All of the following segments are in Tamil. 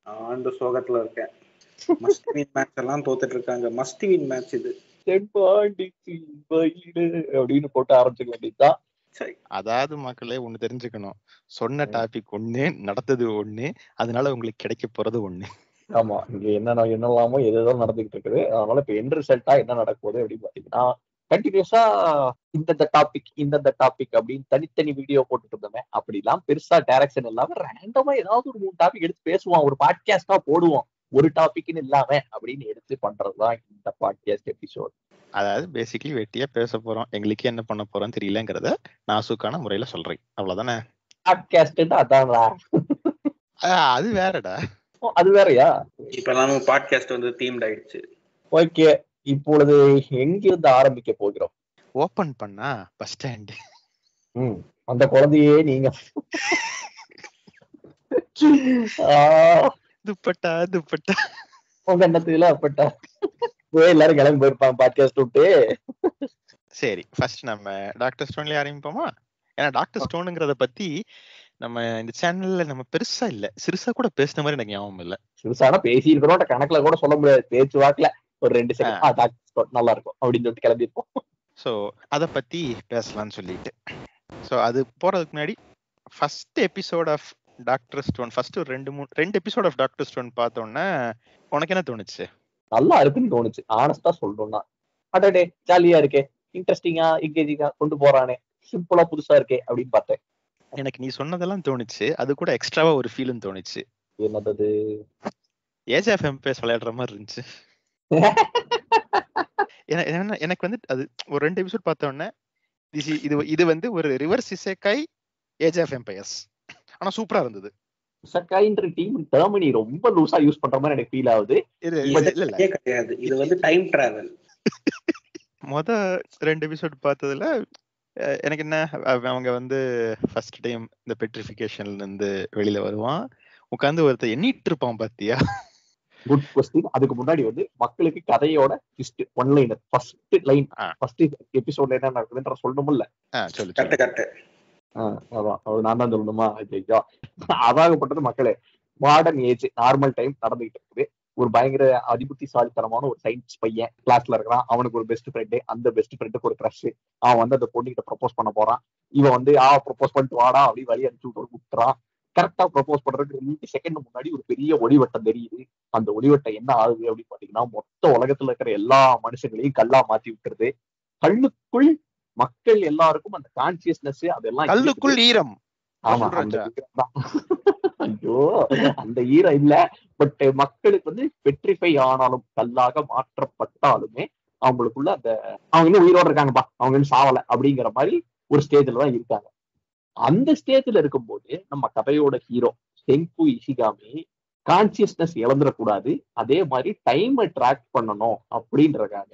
ஆண்டு சோகத்துல இருக்கேன். மஸ்ட் வின் மேட்ச் எல்லாம் தோத்துட்டு இருக்காங்க. மஸ்ட் வின் மேட்ச் இது. அப்படின்னு போட்டு ஆரம்பிச்சுக்க வேண்டியதுதான். அதாவது மக்களே ஒண்ணு தெரிஞ்சுக்கணும், சொன்ன டாபிக் ஒண்ணு, நடந்தது ஒண்ணு, அதனால உங்களுக்கு கிடைக்க போறது ஒண்ணு. ஆமா, இங்க என்னெல்லாமோ எதோ நடந்துகிட்டு இருக்குது. அதனால இப்ப எண்ட் ரிசல்ட்டா என்ன நடக்க போகுது அப்படின்னு பாத்தீங்கன்னா, கண்டினியூஸா இந்த டாபிக் அப்படின்னு தனித்தனி வீடியோ போட்டுட்டு இருந்தோமே, அப்படிலாம் பெருசா டைரக்ஷன் இல்லாம ரேண்டமா ஏதாவது ஒரு 3 டாபிக் எடுத்து பேசுவோம், ஒரு பாட்காஸ்டா போடுவோம், ஒரு டாபிக்னு இல்லாம அப்படின்னு எடுத்து பண்றதுதான் இந்த பாட்காஸ்ட் எபிசோட். அதாவது பேசிக்கலி வெட்டியா பேச போறோம், எங்களுக்கு என்ன பண்ண போறோம் தெரியலங்கிறத நாசுக்கான முறையில சொல்றேன், அவ்வளவுதானே. பாட்காஸ்ட் அதான்டா. அது வேறடா. அது வேறயா? இப்ப எல்லாமே பாட்காஸ்ட் வந்து தீம்ட் ஆயிடுச்சு. ஓகே, இப்பொழுது எங்கிருந்து ஆரம்பிக்க போகிறோம்? ஓபன் பண்ணா பஸ் ஸ்டாண்ட். அந்த குழந்தையே நீங்க துப்பட்டா உங்க எண்ணத்துல அப்பட்டா எல்லாரும் கிளம்பி போயிருப்பாங்க பாட்காஸ்ட் விட்டு. சரி, ஃபர்ஸ்ட் நம்ம டாக்டர் ஸ்டோன்லயே ஆரம்பிப்போமா? ஏன்னா டாக்டர் ஸ்டோனுங்கிறத பத்தி நம்ம இந்த சேனல்ல நம்ம பெருசா இல்ல, சிறுசா கூட பேசின மாதிரி எனக்கு ஞாபகம் இல்ல. சிறுசானா பேசி இருக்கிறோம், கணக்குல கூட சொல்ல முடியாது, பேச்சு வாக்குல ஒரு 2 செகண்ட் டாக்டர் ஸ்டோன் நல்லா இருக்கும் அப்படின்னு சொல்லிட்டு கிளம்பிருப்போம். சோ அத பத்தி பேசலாம்னு சொல்லிட்டு, சோ அது போறதுக்கு முன்னாடி first episode of Doctor Stone, first ஒரு 2 எபிசோட் ஆஃப் டாக்டர் ஸ்டோன் பார்த்தோன்னே உனக்கு என்ன தோணுச்சு? நல்லா இருக்குன்னு தோணுச்சு, ஆனஸ்டா சொல்லணும்னா. அடடே ஜாலியா இருக்கே, இன்ட்ரெஸ்டிங்கா எங்கேஜிங்கா கொண்டு போறானே, சிம்பிளா புதுசா இருக்கே அப்படின்னு பார்த்தேன். எனக்கு நீ சொன்னதெல்லாம் தோணுச்சு, அது கூட எக்ஸ்ட்ராவா ஒரு ஃபீலும் தோணுச்சு. என்னது? ஏஜ் ஆஃப் எம்பையர்ஸ் விளையாடுற மாதிரி இருந்துச்சு. எனக்கு வந்து அது ஒரு 2 எபிசோட் பார்த்த உடனே இது வந்து ஒரு ரிவர்ஸ் இசேக்காய் ஏஜ் ஆஃப் எம்பையர்ஸ், ஆனா சூப்பரா இருந்தது. இசேக்காய்ன்ற டீம் டேர்ம் நீ ரொம்ப லூசா யூஸ் பண்ற மாதிரி எனக்கு ஃபீல் ஆகுது. இல்ல கிடையாது, இது வந்து டைம் டிராவல். மொத 2 எபிசோட் பார்த்ததுல எனக்கு என்ன, அவங்க வந்து ஃபர்ஸ்ட் டைம் இந்த பெட்ரிஃபிகேஷன்ல இருந்து வெளியில வருவான், உட்கார்ந்து ஒருத்தர் எண்ணிட்டு இருப்பான் பாத்தியா? Good question. அதுக்கு முன்னாடி வந்து மக்களுக்கு கதையோட twist one liner first line first எபிசோட்ல என்ன நடக்குதுன்ற சொல்லணும்ல. சொல்லு. கரெக்ட். அதான் நான் தான் சொல்லணுமா? ஐயோ, அதாகப்பட்டது மக்களே. மாடர்ன் ஏஜ் நார்மல் டைம் நடந்துகிட்டு இருக்குது. ஒரு பயங்கர அதிபுத்திசாலித்தனமான ஒரு சயின்ஸ் பையன் கிளாஸ்ல இருக்கிறான். அவனுக்கு ஒரு பெஸ்ட் ஃப்ரெண்டு, அந்த பெஸ்ட் ஃப்ரெண்டுக்கு ஒரு க்ரஷ். அவன் வந்து அந்த பொண்ணுகிட்ட ப்ரப்போஸ் பண்ண போறான். இவன் வந்து ப்ரப்போஸ் பண்ணிட்டு வாடா அப்படி வழி அனுப்பிச்சு விட்டுறான். கரெக்டா ப்ரப்போஸ் பண்றதுக்கு 2 செகண்ட் முன்னாடி ஒரு பெரிய ஒளிவட்டம் தெரியுது. அந்த ஒளிவட்டம் என்ன ஆகுது அப்படின்னு பாத்தீங்கன்னா, மொத்த உலகத்துல இருக்கிற எல்லா மனுஷங்களையும் கல்லா மாத்தி விட்டுருது. கல்லுக்குள் மக்கள் எல்லாருக்கும் அந்த கான்சியஸ்னஸ் அதெல்லாம், கல்லுக்குள் ஈரம். ஆமா, அந்த ஈரம் தான். ஐயோ, அந்த ஈரம் இல்ல, பட் மக்களுக்கு வந்து பெட்ரிஃபை ஆனாலும், கல்லாக மாற்றப்பட்டாலுமே அவங்களுக்குள்ள அந்த அவங்க இன்னும் உயிரோட இருக்காங்கப்பா, அவங்க இன்னும் சாவல அப்படிங்கிற மாதிரி ஒரு ஸ்டேஜ்ல தான் இருக்காங்க. அந்த ஸ்டேஜ்ல இருக்கும்போது நம்ம கதையோட ஹீரோ செங்கு இஷிகாமி கான்சியஸ்னஸ் இழந்துடக்கூடாது, அதே மாதிரி டைமை ட்ராக் பண்ணணும் அப்படின்றதுக்காக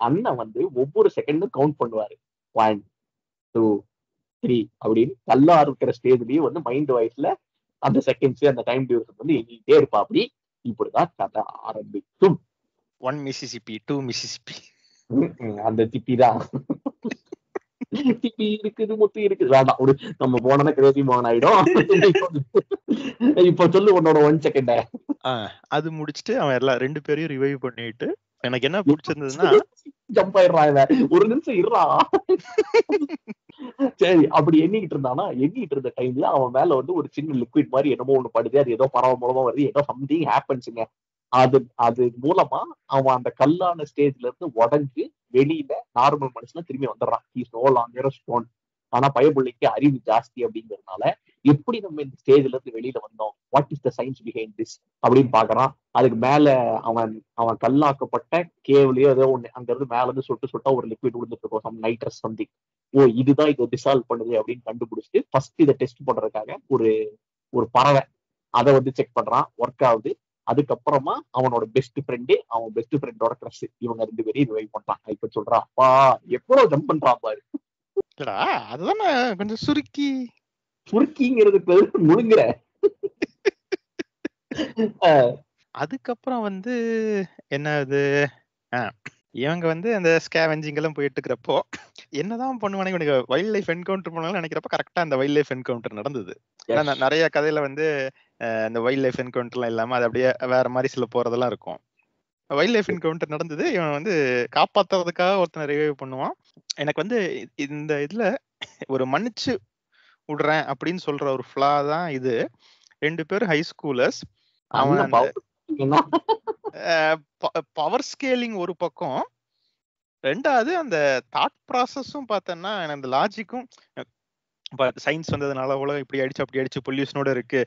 அண்ணன் வந்து ஒவ்வொரு செகண்டும் கவுண்ட் பண்ணுவாரு. 1 2 3 அப்படின்னு கல்லா இருக்கிற ஸ்டேஜ்லயும் வந்து மைண்ட் வாய்ஸ்ல அந்த செகண்ட்ஸ் அந்த டைம் டியூரேஷன் வந்து எண்ணிட்டே இருப்பா. அப்படி இப்படிதான் கதை ஆரம்பிக்கும். 1 மிசிசிப்பி 2 மிசிசிப்பி, அந்த திப்பி தான். திப்பி இருக்குது, முத்து இருக்குது, வேண்டாம் ஒரு நம்ம போனோம்னா கிரேசி மோகன் ஆயிடும். இப்ப சொல்லு உன்னோட 1 செகண்ட். அது முடிச்சுட்டு அவன் எல்லாம் 2 பேரையும் ரிவைவ் பண்ணிட்டு, எனக்கு என்ன பிடிச்சிருந்ததுன்னா, ஜம்ப் ஆயிடுறான். ஒரு நிமிஷம் இருறா. சரி, அப்படி எண்ணிக்கிட்டு இருந்தானா, எண்ணிட்டு இருந்த டைம்ல அவன் மேல வந்து ஒரு சின்ன லிக்விட் மாதிரி என்னமோ ஒண்ணு படுது. அது ஏதோ பறவை மூலமா வருது, ஏதோ சம்திங் ஹேப்பன்ஸுங்க. அது மூலமா அவன் அந்த கல்லான ஸ்டேஜ்ல இருந்து உடஞ்சு வெளியில நார்மல் மனுஷனா திரும்பி வந்துடுறான். He's no longer stone. ஆனா பயபுள்ளிக்கு அறிவு ஜாஸ்தி அப்படிங்கறதுனால எப்படி நம்ம இந்த ஸ்டேஜ்ல இருந்து வெளியில வந்தோம், what is the science behind this அப்படின்னு பாக்குறான். அதுக்கு மேல அவன் கல்லாக்கப்பட்ட கேவ்லயோ ஏதோ ஒண்ணு அங்க இருந்து மேல இருந்து சொட்டு ஒரு லிக்விட் விழுந்துட்டு இருக்கும், சம் நைட்ரஸ் சம்திங். இதுதான் இதை டிசால்வ் பண்ணுது அப்படின்னு கண்டுபிடிச்சிட்டு ஃபர்ஸ்ட் இதை டெஸ்ட் பண்றதுக்காக ஒரு பறவை அதை வந்து செக் பண்றான், ஒர்க் ஆகுது. அதுக்கப்புறமா அவனோட பெஸ்ட் ஃப்ரெண்டு, அவன் பெஸ்ட் ஃப்ரெண்டோட க்ரஷ், இவங்க 2 பேரையும் ரிவைவ் பண்றான். இப்ப சொல்றான், அப்பா எவ்வளவு ஜம்ப் பண்றான் பாரு. அதுதான் கொஞ்சம் சுருக்கிங்கிறது முழுங்குற. அதுக்கப்புறம் வந்து என்ன அது, இவங்க வந்து அந்த ஸ்கேவெஞ்சிங் எல்லாம் போயிட்டு இருக்கிறப்போ என்னதான் பண்ணுவானே, இவனுக்கு வைல்ட் லைஃப் என்கவுண்டர் பண்ணாலும் நினைக்கிறப்ப கரெக்டா அந்த வைல்ட் லைஃப் என்கவுண்டர் நடந்தது. ஏன்னா நிறைய கதையில வந்து இந்த வைல்ட் லைஃப் என்கவுண்டர்லாம் இல்லாம அது அப்படியே வேற மாதிரி சில போறதெல்லாம் இருக்கும். வைல்ட் லைஃப் என்கவுண்டர் நடந்தது. இவன் வந்து காப்பாத்துறதுக்காக ஒருத்தனை ரிவைவ் பண்ணுவான். எனக்கு வந்து இந்த இதுல ஒரு மன்னிச்சு விடுறேன் அப்படின்னு சொல்ற ஒரு ஃபிளா தான் இது. 2 பேரும் ஹை ஸ்கூலர்ஸ். அவன் அந்த பவர் ஸ்கேலிங் ஒரு பக்கம், ரெண்டாவது அந்த தாட் ப்ராசஸும் பார்த்தோன்னா அந்த லாஜிக்கும். சயின்ஸ் வந்ததுனால உலகம் இப்படி அடிச்சு அப்படி அடிச்சு பொல்யூஷனோட இருக்கு,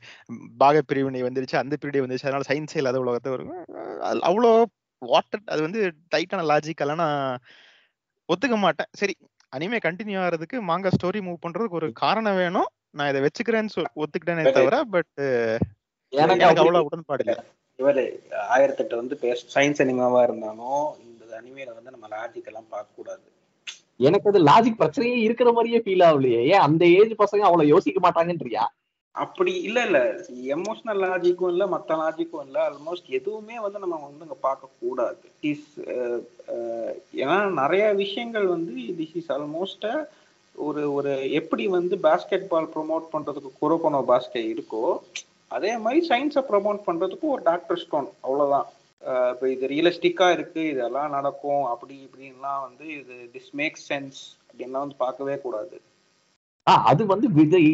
பாக பிரிவினை வந்துருச்சு, அந்த பிரிவினை வந்துருச்சு, அதனால சயின்ஸே இல்லாத உலகத்தை வரும். அவ்வளோ வாட்டர் அது வந்து டைட்டான லாஜிக்கெல்லாம் நான் ஒத்துக்க மாட்டேன். சரி, அனிமே கண்டினியூ ஆகிறதுக்கு மாங்கா ஸ்டோரி மூவ் பண்றதுக்கு ஒரு காரணம் வேணும், நான் இதை வச்சுக்கிறேன்னு ஒத்துக்கிட்டேனே தவிர பட் எனக்கு அவ்வளவு உடன்பாடு இல்லை. இவரு 1008 வந்து சயின்ஸ் அனிமாவா இருந்தாலும் இந்த அனிமேல வந்து நம்ம லாஜிக் எல்லாம் பார்க்க கூடாது. எனக்கு அது லாஜிக் பிரச்சனையே இருக்கிற மாதிரியே ஃபீல் ஆகலையே. ஏன் அந்த ஏஜ் பசங்க அவ்வளவு யோசிக்க மாட்டாங்கன்றியா? அப்படி இல்ல எமோஷனல் லாஜிக்கும் இல்ல, மற்ற லாஜிக்கும் இல்ல, ஆல்மோஸ்ட் எதுவுமே வந்து நம்ம வந்து அங்க பார்க்க கூடாது. ஏன்னா நிறைய விஷயங்கள் வந்து திஸ் இஸ் ஆல்மோஸ்ட் ஒரு எப்படி வந்து பாஸ்கெட் பால் ப்ரொமோட் பண்றதுக்கு குரோகோனோ பாஸ்கெட் இருக்கோ, அதே மாதிரி சயின்ஸை ப்ரொமோட் பண்றதுக்கு ஒரு டாக்டர் ஸ்டோன், அவ்வளவுதான். இப்போ இது ரியலிஸ்டிக்கா இருக்கு, இதெல்லாம் நடக்கும் அப்படி இப்படின்லாம் வந்து இது திஸ் மேக்ஸ் சென்ஸ் அப்படின்லாம் வந்து பார்க்கவே கூடாது. அது வந்து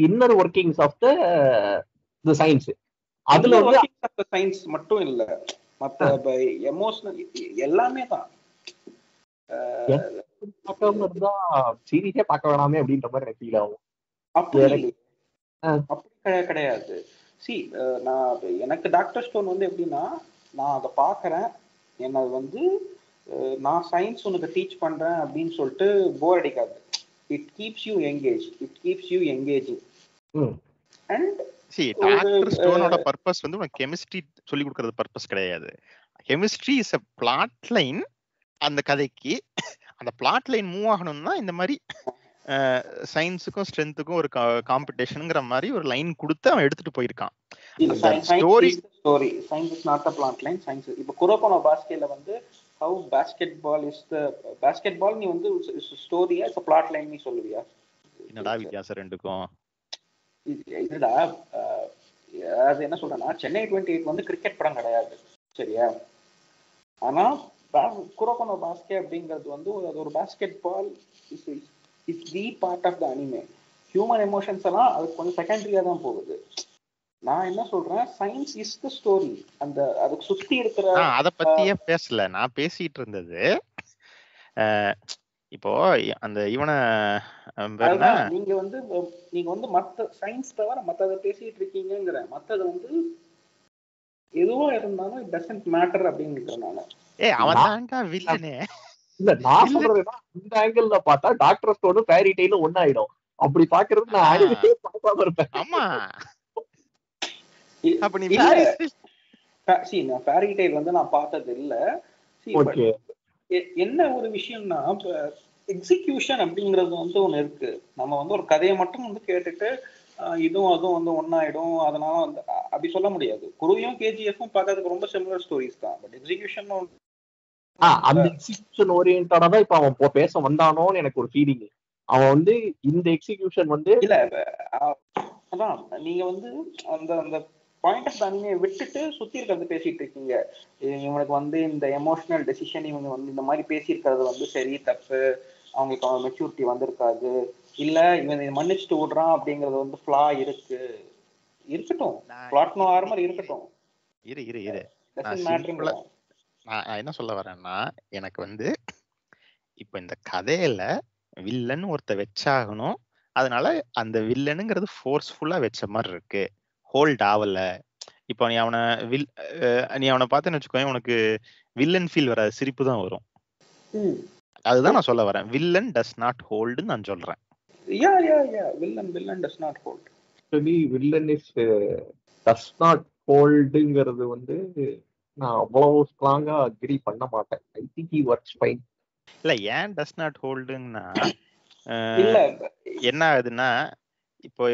inner workings of the science. அதுல ஒர்க்கிங்ஸ் ஆஃப் த சயின்ஸ் மட்டும் இல்ல, மத்த எமோஷனல் எல்லாமே தான். பார்க்காம இருந்தா சீரியஸே பார்க்க வேணாமே அப்படின்ற மாதிரி எனக்கு ஃபீல் ஆகும். அப்படி கிடையாது. நான் எனக்கு டாக்டர் ஸ்டோன் வந்து எப்படின்னா, நான் அதை பார்க்கறேன், என்ன வந்து நான் சயின்ஸ் உனக்கு டீச் பண்றேன் அப்படின்னு சொல்லிட்டு போர் அடிக்காது. It keeps you engage, it keeps you engaging. And doctor ஸ்டோனோட பர்பஸ் வந்து உனக்கு கெமிஸ்ட்ரி சொல்லி கொடுக்கிறது பர்பஸ் கிடையாது. Chemistry is a flat line. அந்த கதைக்கு அந்த பிளாட் லைன் மூவ் ஆகணும்னா இந்த மாதிரி சயின்ஸுக்கும் ஸ்ட்ரென்த்துக்கும் ஒரு காம்படிஷனுங்கிற மாதிரி ஒரு லைன் கொடுத்து அவன் எடுத்துட்டு போயிருக்கான். Story science is not a plot line. Science இப்போ குரோகோனோ பாஸ்கெட்ல வந்து how basketball is the basketball நீ வந்து ஸ்டோரியா இல்ல பிளாட் லைன் நீ சொல்லுவியா? என்னடா வித்தியாசம் ரெண்டுக்கும்? இதுடா அது என்ன சொல்றேன்னா, சென்னை 28 வந்து கிரிக்கெட் படம் கிடையாது, சரியா? ஆனா குரோகோனோ பாஸ்கெட் அப்படிங்கிறது வந்து ஒரு basketball is the part of the anime. Human emotions எல்லாம் அது கொஞ்சம் செகண்டரியா தான் போகுது. நான் என்ன சொல்றேன், சயின்ஸ் இஸ் தி ஸ்டோரி. அந்த அதுக்கு சுத்தி இருக்கிற அத பத்தியே பேசல, நான் பேசிட்டு இருந்தது இப்போ அந்த இவனை நீங்க வந்து மத்த சயின்ஸ் தவிர மத்தத பேசிட்டு இருக்கீங்கங்கற. மத்தது வந்து எதுவா இருந்தாலும் இட் டசன்ட் மேட்டர் அப்படிங்கறனால. அவன் தான்டா வில்லனே. இல்ல நான் சொல்றேன்னா இந்த ஆங்கிள்ல பார்த்தா டாக்டர் ஸ்டோன் ஃபேரி டெய்ல் ஒண்ணாயிடும். அப்படி பாக்குறது நான் அனிமே பார்க்காம இருப்பேன். ஆமா, அப்ப நீ நான் ஃபேரி டெய்ல் வந்து நான் பார்த்தது இல்ல. என்ன ஒரு விஷயம்னா, எக்ஸிகியூஷன் அப்படிங்கிறது வந்து ஒண்ணு இருக்கு. நம்ம வந்து ஒரு கதையை மட்டும் வந்து கேட்டுட்டு இதுவும் அதுவும் வந்து ஒன்னாயிடும் அதனால வந்து அப்படி சொல்ல முடியாது. குருவியும் கேஜிஎஃப்பும் பார்க்கறதுக்கு ரொம்ப சிமிலர் ஸ்டோரிஸ் தான். பட் எக்ஸிகியூஷன் அந்த எக்ஸிகியூஷன் ஓரியன்டா தான் இப்ப அவன் பேச வந்தானோன்னு எனக்கு ஒரு ஃபீலிங். அவன் வந்து இந்த எக்ஸிகியூஷன் வந்து இல்ல, அதான் நீங்க வந்து அந்த அந்த பாயிண்ட் ஆஃப் அனிமே விட்டுட்டு சுத்தி இருக்கிறது பேசிட்டு இருக்கீங்க. இவனுக்கு வந்து இந்த எமோஷனல் டெசிஷன் இவங்க வந்து இந்த மாதிரி பேசியிருக்கிறது வந்து சரி தப்பு, அவங்களுக்கு மெச்சூரிட்டி வந்திருக்காது, இல்ல இவன் மன்னிச்சுட்டு விடுறான் அப்படிங்கறது வந்து ஃப்ளா இருக்கட்டும், பிளாட் நோ ஆர்மர் இருக்கட்டும். நான் என்ன சொல்ல வரேன்னா, எனக்கு வந்து இப்ப இந்த கதையில வில்லன் ஒருத்த வச்சாகணும், அதனால அந்த வில்லனுங்கிறது ஃபோர்ஸ்ஃபுல்லா வச்ச மாதிரி இருக்கு, ஹோல்ட் ஆவல. இப்போ நீ அவனை பார்த்தேன்னு வச்சுக்கோ, உனக்கு வில்லன் ஃபீல் வராது, சிரிப்பு தான் வரும். அதுதான் நான் சொல்ல வரேன். வில்லன் டஸ் நாட் ஹோல்டு நான் சொல்றேன். Villain does not hold. Actually villain is does not ஹோல்டுங்கிறது வந்து நான் அவ்வளவு ஸ்ட்ராங்கா அக்ரி பண்ண மாட்டேன். I think he works fine. இல்ல, ஏன் டஸ் நாட் ஹோல்டுன்னா என்ன ஆகுதுன்னா, இப்போ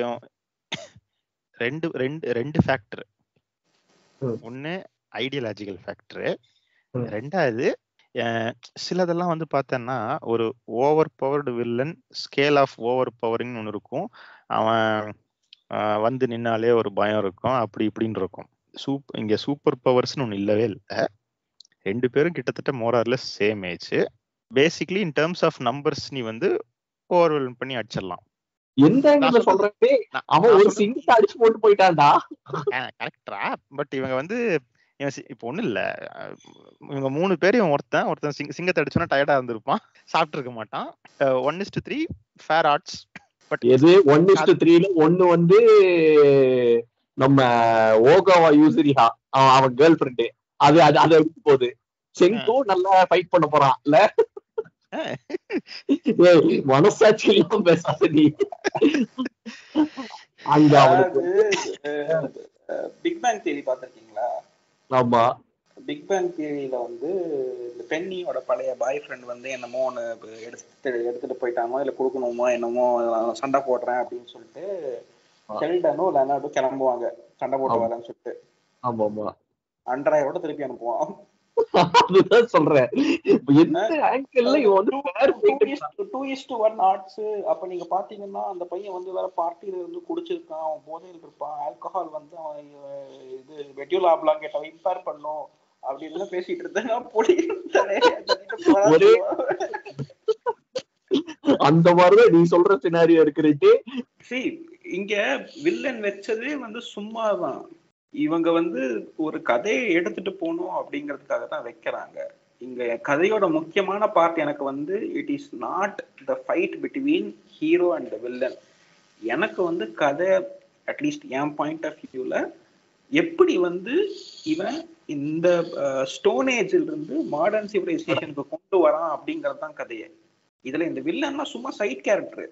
ரெண்டு ஃபேக்டர். ஒன்னு ஐடியாலஜிக்கல் ஃபேக்டர், ரெண்டாவது சிலதெல்லாம் வந்து பார்த்தேன்னா ஒரு over powered villain scale of over பவரிங்னு ஒன்று இருக்கும். அவன் வந்து நின்னாலே ஒரு பயம் இருக்கும், அப்படி இப்படின்னு இருக்கும். இங்க சூப்பர் பவர்ஸ்னு ஒன்று இல்லவே இல்லை. 2 பேரும் கிட்டத்தட்ட more or less same age. Basically in terms of numbers நீ வந்து ஓவர்வெல்ம் பண்ணி அடிச்சிடலாம். எந்த ஆங்கிள் சொல்றே அவன் ஒரு சிங்கத்தை அடிச்சு போட்டு போயிட்டான்டா. கரெக்டா? பட் இவங்க வந்து இப்போ ஒண்ணும் இல்ல, இவங்க 3 பேரும் ஒருத்தன் சிங்கத்தை அடிச்சோன்னா டயர்டா இருந்திருப்பான், சாப்பிட்டு இருக்க மாட்டான். 1:3 ஃபேர் ஆர்ட்ஸ். பட் எது 1:3ல ஒண்ணு வந்து நம்ம ஓகாவா யூசரிஹா அவன் கேர்ள் ஃப்ரெண்டு, அது அதை எடுத்து போகுது. செங்கும் நல்லா ஃபைட் பண்ண போறான் இல்ல, மனசாட்சி எல்லாம் பேசாத நீ. அங்க அவனுக்கு பிக் பேங் தியரி பாத்திருக்கீங்களா? ஆமா, பிக் பேங் தியரியில வந்து இந்த பென்னியோட பழைய பாய் ஃப்ரெண்ட் வந்து என்னமோ ஒன்று எடுத்துட்டு போயிட்டானோ இல்லை கொடுக்கணுமோ என்னமோ சண்டை போடுறேன் அப்படின்னு சொல்லிட்டு ஷெல்டனும் லெனார்டும் கிளம்புவாங்க சண்டை போட்டு வரேன்னு சொல்லிட்டு. ஆமா ஆமா, அண்ட்ராயோட திருப்பி அனுப்புவான். அதுதான் சொல்றேன். எந்த ஆங்கிள் இவன் வந்து 2:1 ஆர்ட்ஸ். அப்ப நீங்க பாத்தீங்கன்னா அந்த பையன் வந்து வேற பார்ட்டியில இருந்து குடிச்சிருக்கான், அவன் போதையில் இருப்பான், ஆல்கஹால் வந்து அவன் இது வெட்யூல் ஆப்லாம் கேட்ட இம்பேர் பண்ணும் அப்படின்னு பேசிட்டு இருந்தாங்க. அந்த மாதிரிதான் நீ சொல்ற சினாரியோ இருக்கிறது. இங்க வில்லன் வச்சதே வந்து சும்மாதான். இவங்க வந்து ஒரு கதையை எடுத்துட்டு போகணும் அப்படிங்கிறதுக்காக தான் வைக்கிறாங்க. இங்க கதையோட முக்கியமான பார்ட் எனக்கு வந்து it is not the fight between hero and the villain. எனக்கு வந்து கதை அட்லீஸ்ட் என் பாயிண்ட் ஆஃப் வியூல எப்படி வந்து இவன் இந்த ஸ்டோன் ஏஜ்ல இருந்து மாடர்ன் சிவிலைசேஷனுக்கு கொண்டு வரான் அப்படிங்கிறது தான் கதையை. இதுல இந்த வில்லன்னா சும்மா சைட் கேரக்டர்,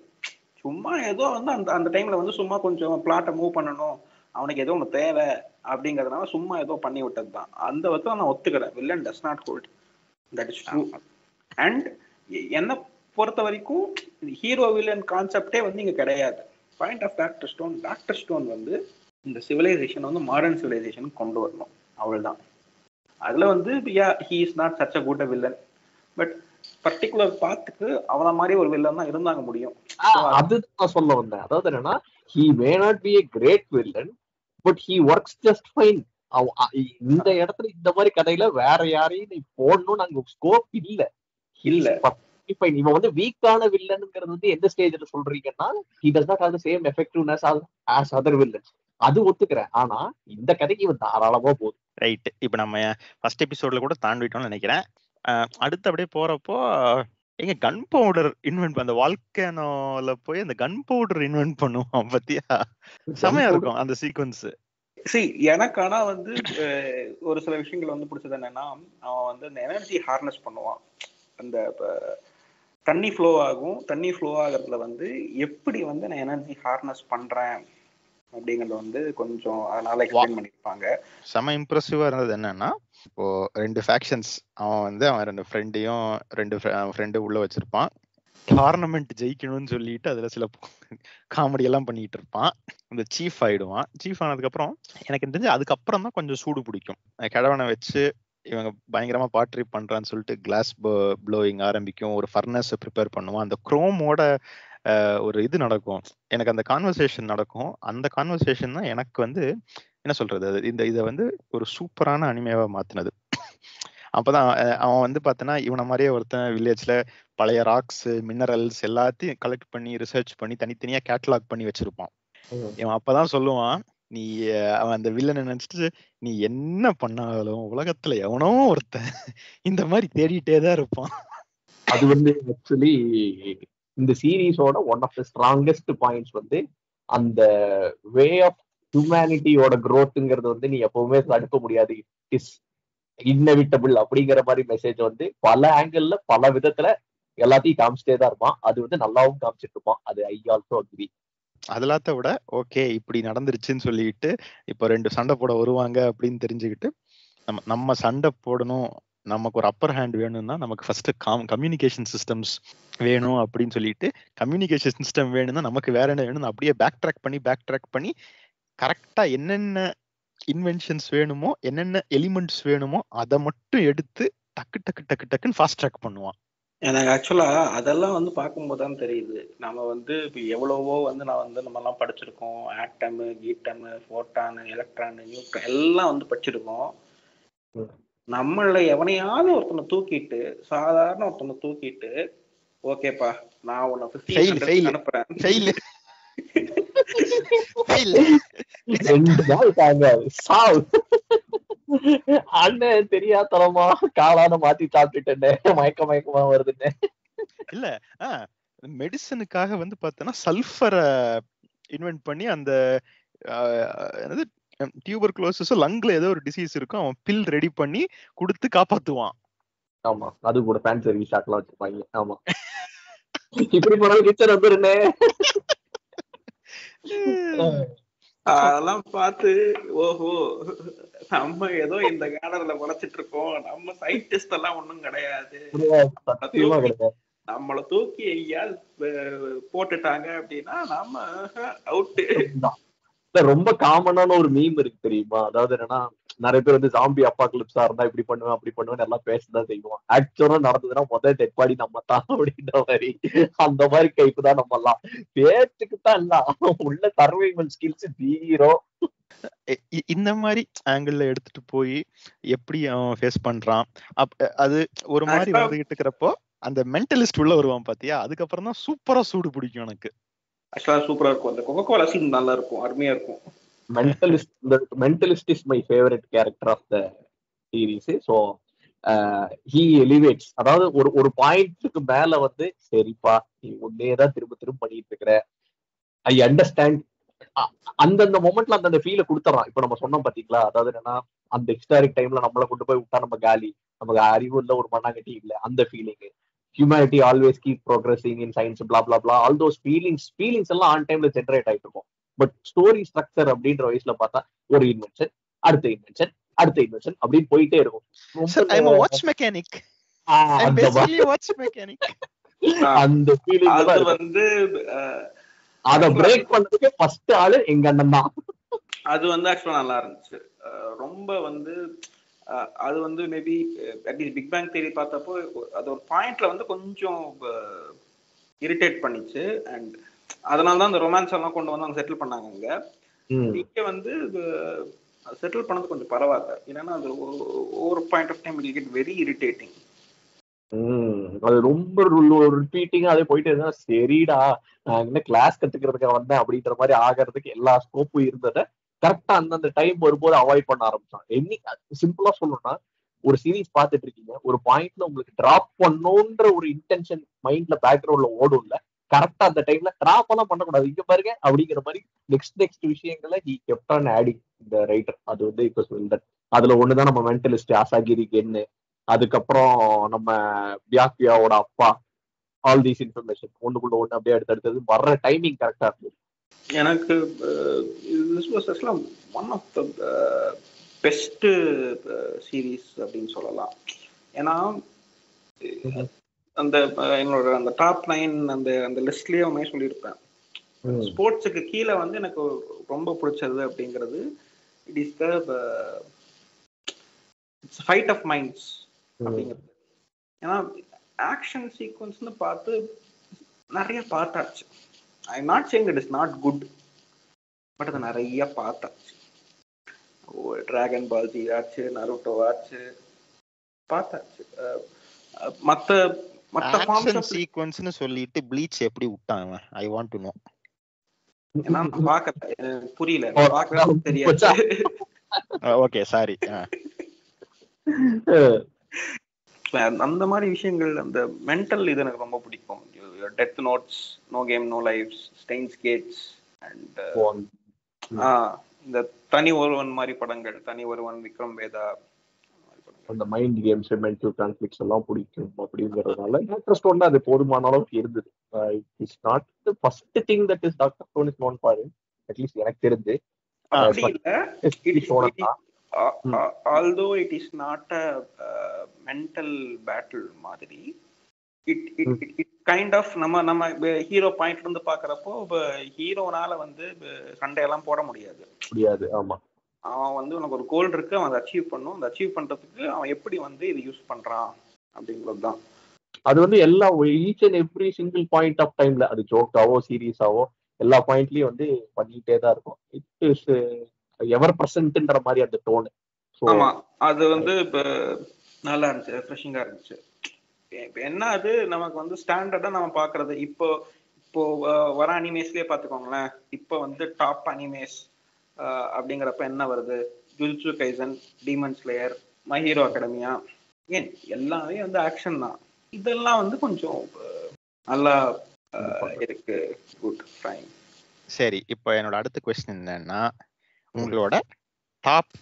சும்மா ஏதோ வந்து அந்த அந்த டைம்ல வந்து சும்மா கொஞ்சம் பிளாட்டை மூவ் பண்ணணும், அவனுக்கு ஏதோ ஒன்று தேவை அப்படிங்கிறதுனால சும்மா ஏதோ பண்ணி விட்டது தான். அந்த விதத்தை நான் ஒத்துக்கிறேன். Villain does not hold, that is true. And என்னை பொறுத்த வரைக்கும் ஹீரோ வில்லன் கான்செப்டே வந்து இங்கே கிடையாது. பாயிண்ட் ஆஃப் டாக்டர் ஸ்டோன் வந்து இந்த சிவிலைசேஷன் வந்து மாடர்ன் சிவிலைசேஷன் கொண்டு வரணும், அவ்வளவுதான். அதுல வந்து he is not such a good a villain, but particular பாத்துக்கு அவன மாதிரி ஒரு வில்லன் தான் இருந்தாங்க முடியும். அதுதான் சொல்ல வந்தேன். அதாவது என்னன்னா, he may not be a great villain, but he works just fine. இந்த இடத்துல இந்த மாதிரி கதையில வேற யாரையும் நீ போடணும்னு அங்க ஸ்கோப் இல்ல. இவன் வந்து வீக்கான வில்லனுங்கிறது வந்து எந்த ஸ்டேஜ்ல சொல்றீங்கன்னா, he does not have the same effectiveness as other villains. அது ஒத்துக்கிறேன். ஆனா இந்த கதைக்கு இவன் தாராளமா போகுது. ரைட். இப்ப நம்ம ஃபர்ஸ்ட் எபிசோட்ல கூட தாண்டிட்டோம்னு நினைக்கிறேன். அடுத்து அப்படியே போறப்போ எங்க கன் பவுடர் இன்வென்ட் அந்த வால்கனோல போய் அந்த கன் பவுடர் இன்வென்ட் பண்ணுவான் பத்தியா, செமையா இருக்கும் அந்த சீக்வன்ஸ். எனக்கு ஆனா வந்து ஒரு சில விஷயங்கள் வந்து பிடிச்சது என்னன்னா, அவன் வந்து அந்த எனர்ஜி ஹார்னஸ் பண்ணுவான். அந்த தண்ணி ஃப்ளோ ஆகும், தண்ணி ஃப்ளோ ஆகிறதுல வந்து எப்படி வந்து நான் எனர்ஜி ஹார்னஸ் பண்றேன் அப்படிங்கறது வந்து கொஞ்சம் அதனால எக்ஸ்பிளைன் பண்ணிருப்பாங்க. செம இம்ப்ரெசிவா இருந்தது என்னன்னா, இப்போ 2 ஃபேக்ஷன்ஸ், அவன் 2 ஃப்ரெண்டு உள்ள வச்சிருப்பான். டோர்னமெண்ட் ஜெயிக்கணும்னு சொல்லிட்டு அதுல சில காமெடி எல்லாம் பண்ணிட்டு இருப்பான். இந்த சீஃப் ஆயிடுவான். சீஃப் ஆனதுக்கு அப்புறம் எனக்கு தெரிஞ்சு அதுக்கப்புறம் தான் கொஞ்சம் சூடு பிடிக்கும். கிழவனை வச்சு இவங்க பயங்கரமா பாட்ரி பண்றான்னு சொல்லிட்டு கிளாஸ் ப்ளோயிங் ஆரம்பிக்கும், ஒரு ஃபர்னஸ் ப்ரிப்பேர் பண்ணுவான், அந்த குரோமோட ஒரு இது நடக்கும். எனக்கு அந்த கான்வர்சேஷன் நடக்கும். அந்த கான்வர்சேஷன் தான் எனக்கு வந்து என்ன சொல்றது, இதை வந்து ஒரு சூப்பரான அனிமேவா மாத்தினது. அப்பதான் அவன் வந்து பார்த்தனா இவனை மாதிரியே ஒருத்தன் வில்லேஜ்ல பழைய ராக்ஸ் மினரல்ஸ் எல்லாத்தையும் கலெக்ட் பண்ணி ரிசர்ச் பண்ணி தனித்தனியா கேட்டலாக் பண்ணி வச்சிருப்பான். இவன் அப்பதான் சொல்லுவான், நீ அவன் அந்த வில்லனை நினைச்சிட்டு நீ என்ன பண்ணாலும் உலகத்துல எவனோ ஒருத்தன் இந்த மாதிரி தேடிட்டே தான் இருப்பான். அது வந்து ஆக்சுவலி இந்த சீரீஸோட one of the strongest points வந்து அந்த வே ஆஃப் ஹியூமனிட்டியோட growthங்கிறது வந்து நீ எப்பவுமே தடுக்க முடியாது, இட் இஸ் இன்னெவிட்டபிள் அப்படிங்கிற மாதிரி மெசேஜ் வந்து பல ஆங்கிள் பல விதத்துல எல்லாத்தையும் காமிச்சிட்டே தான் இருப்பான். அது வந்து நல்லாவும் காமிச்சிட்டு இருப்பான். அது ஐ ஆல்சோ அக்ரி. அதெல்லாத்த விட ஓகே இப்படி நடந்துருச்சுன்னு சொல்லிட்டு இப்போ 2 சண்டை போட வருவாங்க அப்படின்னு தெரிஞ்சுக்கிட்டு நம்ம சண்டை போடணும், நமக்கு ஒரு அப்பர் ஹேண்ட் வேணும்னா நமக்கு ஃபர்ஸ்ட் கம்யூனிகேஷன் சிஸ்டம்ஸ் வேணும் அப்படின்னு சொல்லிட்டு, கம்யூனிகேஷன் சிஸ்டம் வேணும்னா நமக்கு வேற என்ன வேணும் அப்படியே பேக் ட்ராக் பண்ணி கரெக்டா என்னென்ன இன்வென்ஷன்ஸ் வேணுமோ என்னென்ன எலிமெண்ட்ஸ் வேணுமோ அதை மட்டும் எடுத்து டக்கு டக்கு டக்கு டக்குன்னு ஃபாஸ்ட் ட்ராக் பண்ணுவான். எனக்கு ஆக்சுவலா அதெல்லாம் வந்து பார்க்கும்போது தான் தெரியுது, நம்ம வந்து இப்போ எவ்வளவோ வந்து நான் வந்து நம்மலாம் படிச்சிருக்கோம், ஆட்டமு கீட்டமு ஃபோட்டானு எலக்ட்ரானு நியூட்ரான் எல்லாம் வந்து படிச்சிருக்கோம். நம்மள எவனையாவது ஒருத்தனை தூக்கிட்டு, சாதாரண ஒருத்தனை தூக்கிட்டு, ஓகேப்பா நான் உன்னை 1500 அனுப்புறேன், 2 நாள் தாங்காது சாவு. அண்ணன் தெரியாதனமா காளான மாத்தி சாப்பிட்டுட்டேன், மயக்கமா வருதுன்னு. இல்ல மெடிசனுக்காக வந்து பார்த்தோன்னா சல்ஃபரை இன்வென்ட் பண்ணி அந்த என்னது டியூபர்குலோசிஸ் லங்ல ஏதோ ஒரு டிசீஸ் இருக்கும், அவன் பில் ரெடி பண்ணி கொடுத்து காப்பாத்துவான். ஆமா, அது கூட ஃபேன் சர்வீஸ் ஷாட்லாம் வச்சிருப்பாங்க. ஆமா, இப்படி போனாலும் கிச்சன் வந்துருனே. அதெல்லாம் பார்த்து ஓஹோ நம்ம ஏதோ இந்த காலத்துல உழைச்சிட்டு இருக்கோம், நம்ம சயின்டிஸ்ட் எல்லாம் ஒண்ணும் கிடையாது, நம்மள தூக்கி எங்கேயாவது போட்டுட்டாங்க அப்படின்னா நம்ம அவுட்டு. ரொம்ப காமனான ஒரு மீம் இருக்கு தெரியுமா, அதாவது என்னன்னா நிறைய பேர் வந்து ஜாம்பி அப்பாகலிப்ஸா இருந்தா இப்படி பண்ணுவேன் அப்படி பண்ணுவேன் எல்லாம் பேசதான் செய்வோம், ஆக்சுவலா நடந்ததுன்னா முதல் டெட் பாடி நம்ம தான் அப்படின்ற மாதிரி. அந்த மாதிரி கைப்பு தான் நம்ம எல்லாம், பேச்சுக்கு தான் எல்லாம் உள்ள சர்வைவல் ஸ்கில்ஸ் ஜீரோ. இந்த மாதிரி ஆங்கிள் எடுத்துட்டு போய் எப்படி அவன் ஃபேஸ் பண்றான் அது ஒரு மாதிரி வந்துகிட்டு இருக்கிறப்போ அந்த மென்டலிஸ்ட் உள்ள வருவான் பாத்தியா, அதுக்கப்புறம் தான் சூப்பரா சூடு பிடிக்கும் எனக்கு. ஆக்சுவலா சூப்பரா இருக்கும், அந்த கோகோகோலா சீன் நல்லா இருக்கும், அருமையா இருக்கும். Mentalist is my favourite character of the series. So he elevates, அதாவது ஒரு பாயிண்ட்டுக்கு மேல வந்து சரிப்பா நீ ஒன்னேதான் திரும்ப திரும்ப பண்ணிட்டு இருக்கிற, ஐ அண்டர்ஸ்டாண்ட். அந்தந்த மொமெண்ட்ல அந்தந்த ஃபீலை கொடுத்துறான். இப்ப நம்ம சொன்னோம் பாத்தீங்களா, அதாவது என்னன்னா அந்த ஹிஸ்டாரிக் டைம்ல நம்மளை கொண்டு போய் விட்டா நம்ம காலி, நமக்கு அறிவு இல்ல ஒரு மண்ணாங்கட்டி இல்ல, அந்த feeling, humanity always keep progressing in science bla bla bla, all those feelings எல்லாம் ஆன் டைம்ல ஜென்ரேட் ஆயிட்டு இருக்கும். பட் ஸ்டோரி ஸ்ட்ரக்சர் அப்படின்ற வயசுல பார்த்தா ஒரு இன்வென்ஷன் அடுத்த இன்வென்ஷன் அடுத்த இன்வென்ஷன் அப்படின்னு போயிட்டே இருக்கும். அந்த ஃபீலிங் வந்து அத பிரேக் பண்ணதுக்கு ஃபர்ஸ்ட் ஆளு எங்க அண்ணன் தான். அது வந்து ஆக்சுவலா நல்லா இருந்துச்சு ரொம்ப வந்து. அது வந்து maybe at least big bang theory பார்த்தப்போ அது ஒரு பாயிண்ட்ல வந்து கொஞ்சம் இரிட்டேட் பண்ணிச்சு, அண்ட் அதனால தான் அந்த ரொமான்ஸ் எல்லாம் கொண்டு வந்து அவங்க செட்டில் பண்ணாங்க. இங்க வந்து செட்டில் பண்ணது கொஞ்சம் பரவாயில்ல, ஏன்னா அது ஒரு point of time it get very irritating. அது ரொம்ப ரிப்பீட்டிங்கா அதே போயிட்டு இருந்தா சரிடா நான் என்ன கிளாஸ் கத்துக்கிறதுக்கு வந்தேன் அப்படின்ற மாதிரி ஆகிறதுக்கு எல்லா ஸ்கோப்பும் இருந்ததை கரெக்டா அந்தந்த டைம் வரும்போது அவாய்ட் பண்ண ஆரம்பிச்சான். சிம்பிளா சொல்லணும்னா ஒரு சீரீஸ் பார்த்துட்டு இருக்கீங்க, ஒரு பாயிண்ட்ல உங்களுக்கு டிராப் பண்ணணும்ன்ற ஒரு இன்டென்ஷன் மைண்ட்ல பேக்ரவுண்ட்ல ஓடும் இல்ல, கரெக்டா அந்த டைம்ல டிராப் எல்லாம் பண்ணக்கூடாது, இங்க பாருங்க அப்படிங்கிற மாதிரி நெக்ஸ்ட் விஷயங்களை ஹி கெப்ட் ஆன் ஆடிங் இந்த ரைட்டர். அது வந்து இப்ப சொல்றேன், அதுல ஒண்ணுதான் நம்ம மென்டலிஸ்ட் அசாகிரி கென்னு, அதுக்கப்புறம் நம்ம பியாக்கியாவோட அப்பா, ஆல் தீஸ் இன்ஃபர்மேஷன் ஒண்ணுக்குள்ள ஒண்ணு அப்படியே அடுத்தடுத்தது வர்ற டைமிங் கரெக்டா இருந்தது. எனக்கு one of the best series அப்படின்னு சொல்லலாம். ஏன்னா அந்த என்னோட அந்த டாப் 9 அந்த லிஸ்ட்லயே ஒன்னே சொல்லியிருப்பேன், ஸ்போர்ட்ஸுக்கு கீழே வந்து எனக்கு ரொம்ப பிடிச்சது அப்படிங்கிறது it is the fight of minds அப்படிங்கிறது. ஏன்னா ஆக்ஷன் சீக்வன்ஸ்னு பார்த்து நிறைய பார்த்தாச்சு. I not saying it is not good, but அதை நிறைய பார்த்தாச்சு. டிராகன் பால் ஜி ஆச்சு, நருட்டோ ஆச்சு, பார்த்தாச்சு. மற்ற ஆக்ஷன் சீக்வென்ஸ்னு சொல்லிட்டு ப்ளீச் எப்படி விட்டான் ஐ வாண்ட் டு நோ. ஏன்னா நான் பார்க்கல, புரியல, பார்க்கறது தெரியாது. Okay sorry. அந்த மாதிரி விஷயங்கள், அந்த மென்டல் இது எனக்கு ரொம்ப பிடிக்கும். Death notes, no game no life, steins gates and இந்த தனி ஒருவன் மாதிரி படங்கள், தனி ஒருவன், விக்ரம் வேதா, அந்த மைண்ட் கேம்ஸ் மென்டல் கான்ஃப்ளிக்ட்ஸ் எல்லாம் பிடிக்கும் அப்படிங்கிறதுனால டாக்டர் ஸ்டோன் அது போதுமான அளவுக்கு இருந்தது. It's not the first thing that is doctor stone is known for, at least எனக்கு தெரிஞ்சு. although it is not a mental battle மாதிரி, it kind of நம்ம ஹீரோ பாயிண்ட்ல இருந்து பாக்குறப்போ ஹீரோனால வந்து சண்டையெல்லாம் போட முடியாது. ஆமா, அவன் வந்து உனக்கு ஒரு கோல் இருக்கு, அவன் அதை அச்சீவ் பண்ணும். அந்த அச்சீவ் பண்றதுக்கு அவன் எப்படி வந்து இது யூஸ் பண்றான் அப்படிங்கிறது தான். அது வந்து எல்லா each and every single point of டைம்ல அது ஜோக்காவோ சீரியஸாவோ எல்லா பாயிண்ட்லயும் வந்து பண்ணிட்டே தான் இருக்கும். இட் இஸ் எவர் பிரசன்ட்ன்ற மாதிரி அந்த டோனு. ஆமா, அது வந்து இப்ப நல்லா இருந்துச்சு, ரெஃப்ரெஷிங்கா இருந்துச்சு. இப்ப என்ன அது நமக்கு வந்து ஸ்டாண்டர்டா நம்ம பாக்குறது. இப்போ வர அனிமேஸ்லயே பாத்துக்கோங்களேன். இப்போ வந்து டாப் அனிமேஸ் அப்படிங்கிறப்ப என்ன வருது? Jujutsu kaizen, demon slayer, my hero academia, ஏன் எல்லாமே வந்து ஆக்ஷன் தான். இதெல்லாம் வந்து கொஞ்சம் நல்லா இருக்கு. Good fine. சரி, இப்போ என்னோட அடுத்த கொஸ்டின் என்னன்னா, உங்களோட டாப்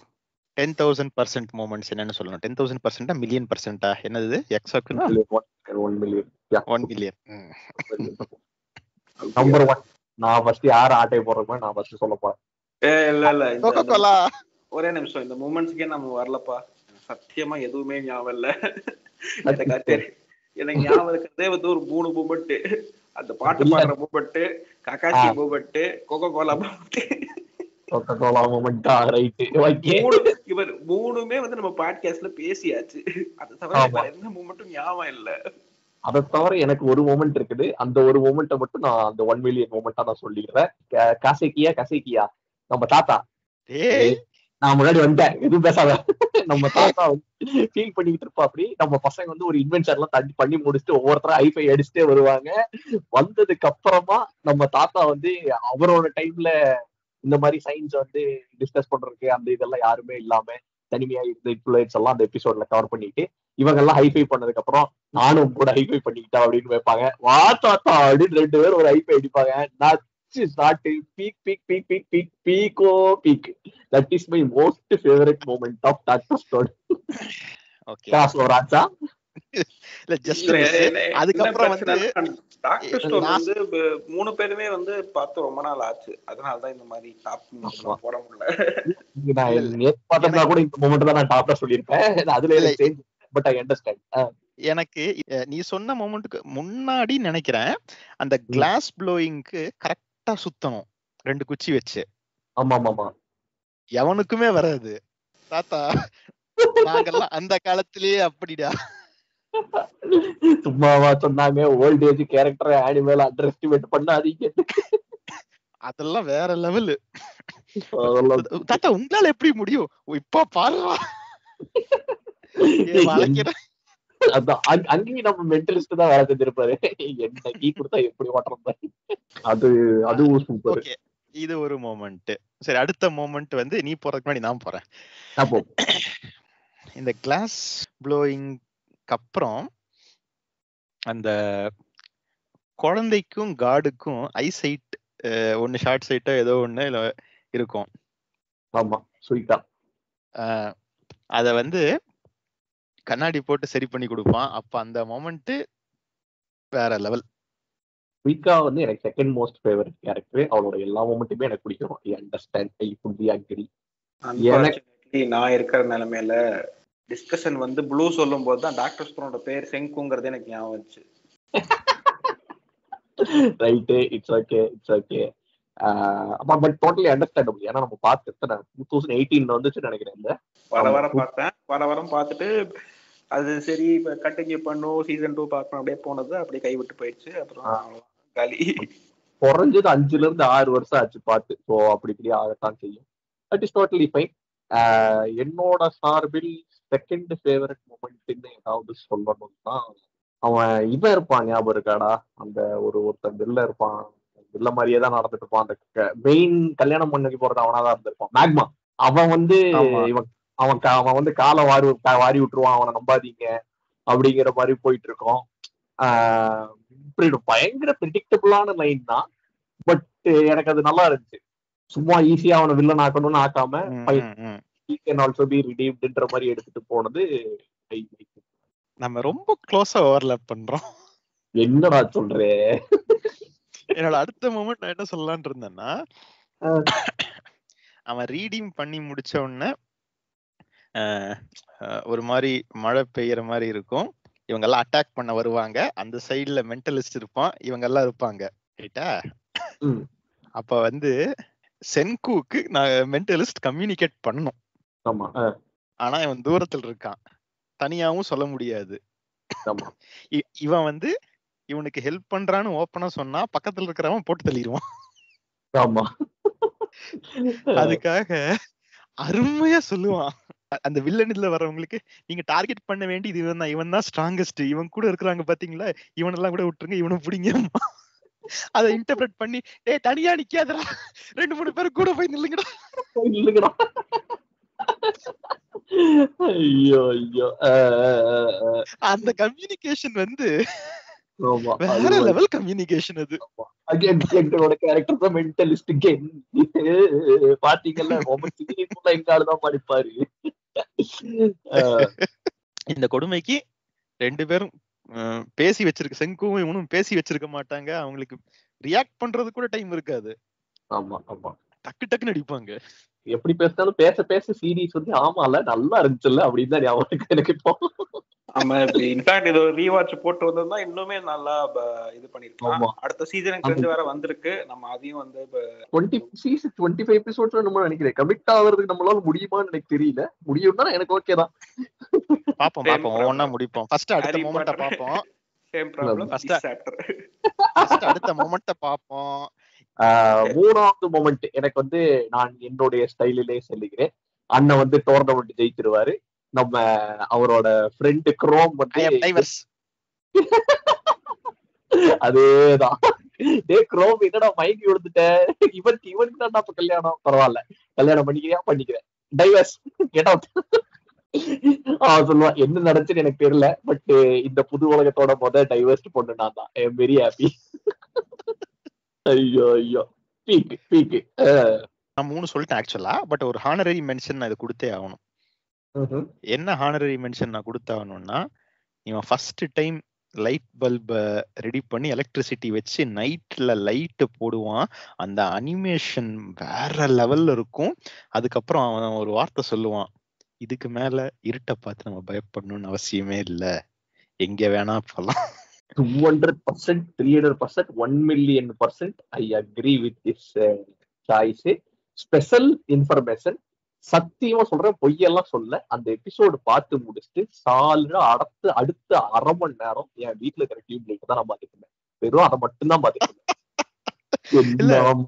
10,000% மூமெண்ட்ஸ் என்னன்னு சொல்லணும். 10,000% மில்லியன் பர்சன்டா? என்னது எக்ஸாக்ட்னா 1 மில்லியன். 1 மில்லியன். நம்பர் 1 நான் ஃபர்ஸ்ட் யார் ஆட்டை போடுறோமோ நான் ஃபர்ஸ்ட் சொல்ல போறேன். கோகோகோலா. ஒரே நிமிஷம், இந்த மூமெண்ட்ஸ்க்கே நம்ம வரலப்பா. சத்தியமா எதுவுமே ஞாபகம் இல்ல. எனக்கு ஞாபகம் இருக்கிறதே வந்து ஒரு 3 மூமெண்ட். அந்த பாட்டு பாடுற moment, Kakashi moment, Coca Cola moment. Coca Cola மூமெண்டா? Right, okay. இவர் மூணுமே வந்து நம்ம பாட்காஸ்ட்ல பேசியாச்சு. அது தவிர எந்த மூமெண்ட்டும் ஞாபகம் இல்ல. அதை தவிர எனக்கு ஒரு மூமெண்ட் இருக்குது. அந்த ஒரு மூமெண்ட்டை மட்டும் நான் அந்த 1 மில்லியன் மூமெண்டா நான் சொல்லிடுறேன். கசைக்கியா நம்ம தாத்தா. நான் முன்னாடி வந்துட்டேன், எதுவும் பேசாத. நம்ம தாத்தா வந்து ஃபீல் பண்ணிக்கிட்டு இருப்பா. அப்படி நம்ம பசங்க வந்து ஒரு இன்வென்ச்சர் எல்லாம் தண்ணி பண்ணி முடிச்சுட்டு ஒவ்வொருத்தரும் ஐஃபை அடிச்சுட்டே வருவாங்க. வந்ததுக்கு அப்புறமா நம்ம தாத்தா வந்து அவரோட டைம்ல இந்த மாதிரி சயின்ஸ் வந்து டிஸ்கஸ் பண்றதுக்கு அந்த இதெல்லாம் யாருமே இல்லாம தனிமையா இருந்த இன்ஃபுளுன்ஸ் எல்லாம் அந்த எபிசோட்ல கவர் பண்ணிட்டு இவங்க எல்லாம் ஹைஃபை பண்ணதுக்கு அப்புறம் நானும் கூட ஹைஃபை பண்ணிக்கிட்டா அப்படின்னு வைப்பாங்க. வா தாத்தா அப்படின்னு 2 பேரும் ஒரு ஹைஃபை அடிப்பாங்க. That is my most favorite moment of Dr. Stone. Okay. ராஜா இல்ல ஜஸ்ட் அதுக்கப்புறம் வந்து டாக்டர் ஸ்டோன் வந்து 3 பேருமே வந்து பார்த்து ரொம்ப நாள் ஆச்சு. அதனால தான் இந்த மாதிரி டாப் போட முடியல. நான் கூட இந்த மொமெண்ட் தான் நான் டாப்ல சொல்லியிருப்பேன். அதுல சேஞ்ச், பட் ஐ அண்டர்ஸ்டாண்ட். எனக்கு நீ சொன்ன மொமெண்ட்டுக்கு முன்னாடி நினைக்கிறேன் அந்த கிளாஸ் ப்ளோயிங்க்கு கரெக்டா சுத்தணும் 2 குச்சி வச்சு. ஆமா ஆமா, எவனுக்குமே வராது தாத்தா. நாங்கெல்லாம் அந்த காலத்திலேயே அப்படிடா. சும்மாவா சொன்னாங்க ஓல்ட் ஏஜ் கேரக்டர் அனிமேல அண்டர் எஸ்டிமேட் பண்ணாதீங்க. அதெல்லாம் வேற லெவல். தாத்தா உங்களால எப்படி முடியும்? இப்ப பாருவா அங்கேயும் நம்ம மென்டலிஸ்ட் தான் வேலை செஞ்சிருப்பாரு. என்ன கீ கொடுத்தா எப்படி ஓட்டுறது. அதுவும் சூப்பர். இது ஒரு மொமெண்ட். சரி, அடுத்த மொமெண்ட் வந்து நீ போறதுக்கு முன்னாடி நான் போறேன். இந்த கிளாஸ் ப்ளோயிங் அப்புறம் அந்த குழந்தைக்கும் காடுக்கும் ஐசைட் ஒன்னு ஷார்ட் சைட்டோ ஏதோ ஒண்ணு இருக்கும். ஆமா, ஸ்வீட்டா. அத வந்து கண்ணாடி போட்டு சரி பண்ணி கொடுப்பான். அப்ப அந்த மொமெண்ட் வேற லெவல். ஸ்வீட்டா வந்து எனக்கு செகண்ட் மோஸ்ட் ஃபேவரட் கேரக்டர். அவளோட எல்லா மொமெண்ட்டுமே எனக்கு பிடிக்கும். I understand, I fully agri. எனக்கு நான் இருக்கிற நிலைமையில டிஸ்கஷன் வந்து ப்ளூ சொல்லும் போது தான் டாக்டர் ஸ்டோனோட பேர் செங்குங்கிறது எனக்கு ஞாபகம் வந்துச்சு. Right, it's okay, it's okay. But totally understandable. ஏன்னா நம்ம பார்த்து 2018 வந்துச்சு நினைக்கிறேன். வர வாரம் பார்த்துட்டு அது சரி இப்ப கண்டினியூ பண்ணும், சீசன் 2 பார்க்கணும் அப்படியே போனது அப்படியே கைவிட்டு போயிடுச்சு. அப்புறம் காலி. குறைஞ்சது 5 to 6 வருஷம் ஆச்சு பார்த்து. ஸோ அப்படி இப்படி ஆகத்தான் செய்யும். That is totally fine. என்னோட சார்பில் செகண்ட் ஃபேவரட் மூமெண்ட்னு ஏதாவது சொல்லணும்னா அவன் இவன் இருப்பான், ஞாபகம் இருக்காடா? அந்த ஒருத்தன் வில்ல இருப்பான், வில்ல மாதிரியே தான் நடந்துட்டு இருப்பான். அந்த மெயின் கல்யாணம் பண்ணி போறது அவனாதான் இருந்திருப்பான், மேக்மா. அவன் வந்து அவன் வந்து காலை வாரி விட்டுருவான், அவனை நம்பாதீங்க அப்படிங்கிற மாதிரி போயிட்டு இருக்கோம். இப்படி பயங்கர ப்ரிடிக்டபிளான லைன் தான். பட் எனக்கு அது நல்லா இருந்துச்சு. சும்மா ஈஸியா அவனை வில்லன் ஆக்கணும்னு ஆக்காம he can also be redeemedன்ற மாதிரி எடுத்துட்டு போனது. நம்ம ரொம்ப க்ளோஸா ஓவர்லாப் பண்றோம். என்னடா சொல்றே? என்னோட அடுத்த மொமெண்ட் நான் என்ன சொல்லலாம்னு இருந்தேன்னா, அவன் ரீடீம் பண்ணி முடிச்ச உடனே ஒரு மாதிரி மழை பெய்யற மாதிரி இருக்கும். இவங்க எல்லாம் அட்டாக் பண்ண வருவாங்க. அந்த சைடுல மென்டலிஸ்ட் இருப்பான், இவங்க எல்லாம் இருப்பாங்க. ரைட்டா? அப்ப வந்து சென்குக்கு நான் மென்டலிஸ்ட் கம்யூனிகேட் பண்ணணும். ஆமா ஆனா இவன் தூரத்துல இருக்கான், தனியாவும் சொல்ல முடியாது. ஆமா இவன் வந்து இவனுக்கு ஹெல்ப் பண்றான்னு ஓப்பனா சொன்னா பக்கத்துல இருக்கிறவன் போட்டு தள்ளிடுவான். ஆமா அதுக்காக அருமையா சொல்லுவான். அந்த வில்லன் இதுல வர்றவங்களுக்கு நீங்க டார்கெட் பண்ண வேண்டியது இவன் தான் ஸ்ட்ராங்கஸ்ட், இவன் கூட இருக்கிறாங்க பாத்தீங்களா, இவனெல்லாம் கூட விட்டுருங்க, இவனை பிடிங்க. அதை இன்டர்பிரட் பண்ணி டேய் தனியா நிக்காதடா, 2-3 பேர் கூட போய் நில்லுங்கடா. ஐயோ ஐயோ அந்த கம்யூனிகேஷன் வந்து ஆமா வேற லெவல் கம்யூனிகேஷன். அது அகைன் எங்களோட கேரக்டர் தான் மென்டலிஸ்ட் கேம். பாத்தீங்கல்ல எங்க ஆளுதான் படிப்பாரு. இந்த கொடுமைக்கு 2 பேரும் பேசி வச்சிருக்க, செங்குவும் இவனும் பேசி வச்சிருக்க மாட்டாங்க. அவங்களுக்கு ரியாக்ட் பண்றது கூட டைம் இருக்காது. ஆமா ஆமா டக்கு டக்குன்னு அடிப்பாங்க. எப்படி பேசினாலும் பேச பேச சீரிஸ் வந்து ஆமால நல்லா இருந்துச்சுல்ல அப்படின்னு தான் ஞாபகம் எனக்கு இப்போ. ஆமா, இன்ஃபேக்ட் இது ஒரு ரீவாட்ச் போட்டு வந்தா இன்னுமே நல்லா இது பண்ணிருக்கலாம். அடுத்த சீசனுக்கு தெரிஞ்சு வேற வந்திருக்கு. நம்ம அதையும் வந்து 25 எபிசோட்ஸ் நம்ம நினைக்கிறேன். கமிட் ஆகிறதுக்கு நம்மளால முடியுமான்னு எனக்கு தெரியல. முடியும்னா எனக்கு ஓகே தான். பாப்போம் ஒவ்வொன்னா முடிப்போம். ஃபர்ஸ்ட் அடுத்த மொமெண்ட்ட பாப்போம். Same problem. ஃபர்ஸ்ட் அடுத்த மொமெண்ட்ட பாப்போம். 3வது மொமெண்ட் எனக்கு வந்து நான் என்னுடைய ஸ்டைலிலே சொல்லுகிறேன். அண்ணன் வந்து டோர்னமெண்ட் ஜெயிச்சிருவாரு. நம்ம அவரோட ஃப்ரெண்டு குரோம் வந்து அதேதான். குரோம் என்னடா மயங்கி விழுந்துட்ட, இவனுக்கு தான் அப்ப கல்யாணம், பரவாயில்ல கல்யாணம் பண்ணிக்கிறேன் டைவர்ஸ் கேட்டா சொல்லுவான். என்ன நடந்துச்சுன்னு எனக்கு தெரியல, பட் இந்த புது உலகத்தோட டைவர்ஸ் பொண்ணு நான் தான். I am very happy. ஐயோ ஐயோ பீக். நான் 3 சொல்லிட்டேன் ஆக்சுவலா, பட் ஒரு ஹானரரி மென்ஷன் நான் இது கொடுத்தே ஆகணும். என்ன ஹானரரி மென்ஷன் நான் கொடுத்தாகணும்னா, இவன் ஃபர்ஸ்ட் டைம் லைட் பல்ப ரெடி பண்ணி எலக்ட்ரிசிட்டி வச்சு நைட்ல லைட் போடுவான். அந்த அனிமேஷன் வேற லெவல்ல இருக்கும். அதுக்கப்புறம் அவன் ஒரு வார்த்தை சொல்லுவான், இதுக்கு மேல இருட்டை பார்த்து நம்ம பயப்படணும்னு அவசியமே இல்ல, எங்க வேணா போலாம். 200%, 300%, 1,000,000% I agree with this choice. Special information, சத்தியமா சொல்றேன், பொய்யெல்லாம் சொல்ல. அந்த எபிசோடு பார்த்து முடிச்சுட்டு சாலிடா அடுத்த 1/2 மணி நேரம் என் வீட்டுல இருக்கிற டியூப் லைட் தான் நான் பாத்துட்டு இருந்தேன். வெறும் அதை மட்டும்தான் பாத்துட்டு இருந்தேன்.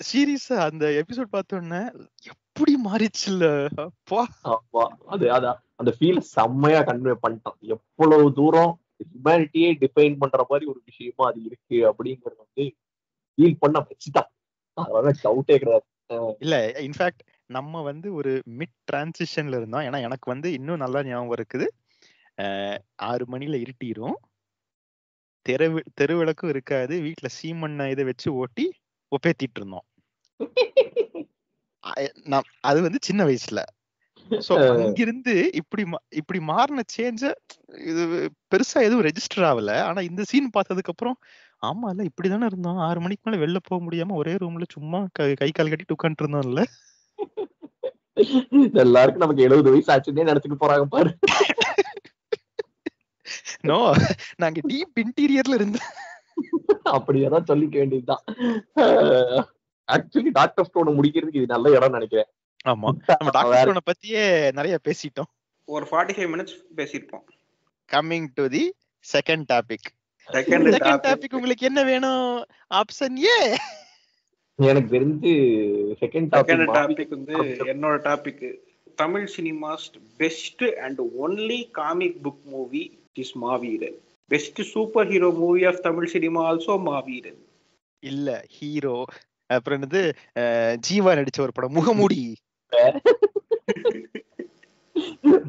சீரியஸா அந்த எபிசோட் பார்த்தோன்னே எப்படி மாறிச்சுல்ல அப்பா. ஆமா அதான் அந்த ஃபீல் செம்மையா கன்வே பண்ணிட்டான். எவ்வளவு தூரம் ஹியூமனிட்டியே டிஃபைன் பண்ற மாதிரி ஒரு விஷயமா அது இருக்கு அப்படிங்கறது வந்து ஃபீல் பண்ண வச்சுட்டான். அதனால டவுட்டே கிடையாது. இல்ல இன்ஃபேக்ட் நம்ம வந்து ஒரு மிட் டிரான்சிஷன்ல இருந்தோம். ஏன்னா எனக்கு வந்து இன்னும் நல்லா ஞாபகம் இருக்குது. 6 மணில இருட்டிரும், தெருவிளக்கும் இருக்காது, வீட்டுல சீமண்ண இதை வச்சு ஓட்டி ஒப்பேத்திட்டு இருந்தோம். அது வந்து சின்ன வயசுல. சோ அங்கிருந்து இப்படி மாறின சேஞ்ச இது பெருசா எதுவும் ரெஜிஸ்டர் ஆகல. ஆனா இந்த சீன் பார்த்ததுக்கு அப்புறம் ஆமா இல்ல இப்படிதானே இருந்தோம், 6 மணிக்கு மேல வெளில போக முடியாம ஒரே ரூம்ல சும்மா கை கால் கட்டிட்டு உட்காந்துட்டு இருந்தோம்ல. எல்லாருக்கும் நமக்கு 70 வயசு ஆச்சுன்னே நினைச்சுட்டு போறாங்க பாரு. நோ, நாங்க டீப் இன்டீரியர்ல இருந்தோம். அப்படியேதான் சொல்லிக்க வேண்டியதுதான். ஆக்சுவலி டாக்டர் ஸ்டோனை முடிக்கிறதுக்கு இது நல்ல இடம் நினைக்கிறேன். ஆமா, நம்ம டாக்டர் ஸ்டோனை பத்தியே நிறைய பேசிட்டோம். ஒரு 45 மினிட்ஸ் பேசிருப்போம். Coming to the second topic. Second topic உங்களுக்கு என்ன வேணும்? Option A. எனக்கு தெரிஞ்சு செகண்ட் டாபிக் வந்து என்னோட topic, Tamil cinemas best and only comic book movie is Maaveeran. Best super hero movie of Tamil cinema also Maaveeran. இல்ல ஹீரோ அப்புறம் வந்து ஜீவா நடிச்ச ஒரு படம் முகமூடி.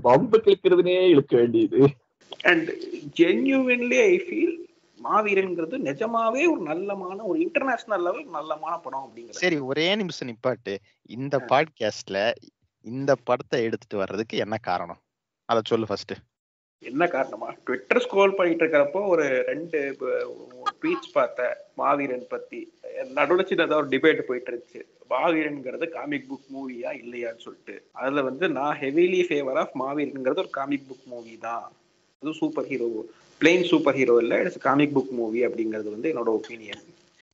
பம்பு கிளிக்கிறதுனே இழுக்க வேண்டியது. அண்ட் ஜென்யூன்லி ஐ ஃபீல் மாவீரன்ங்கிறது நிஜமாவே ஒரு நல்லமான ஒரு இன்டர்நேஷனல் லெவல் நல்லமான படம் அப்படிங்கிறது. சரி, ஒரே நிமிஷம் நிப்பாட்டு. இந்த பாட்காஸ்ட்ல இந்த படத்தை எடுத்துட்டு வர்றதுக்கு என்ன காரணம் அத சொல்லு ஃபர்ஸ்ட். என்ன காரணமா? ட்விட்டர் ஸ்க்ரோல் பண்ணிட்டு இருக்கிறப்போ ஒரு 2 ட்வீட்ஸ் பார்த்தேன் மாவீரன் பத்தி. நடுவுல சின்னதா ஒரு டிபேட் போயிட்டு இருந்துச்சு, மாவீரன்ங்கிறது காமிக் புக் மூவியா இல்லையான்னு சொல்லிட்டு. அதுல வந்து நான் ஹெவிலி ஃபேவர் ஆஃப் மாவீரன்ங்கிறது ஒரு காமிக் புக் மூவி தான், அது super hero, plain super hero இல்லை, இட்ஸ் காமிக் புக் மூவி அப்படிங்கிறது வந்து என்னோட ஒப்பீனியன்.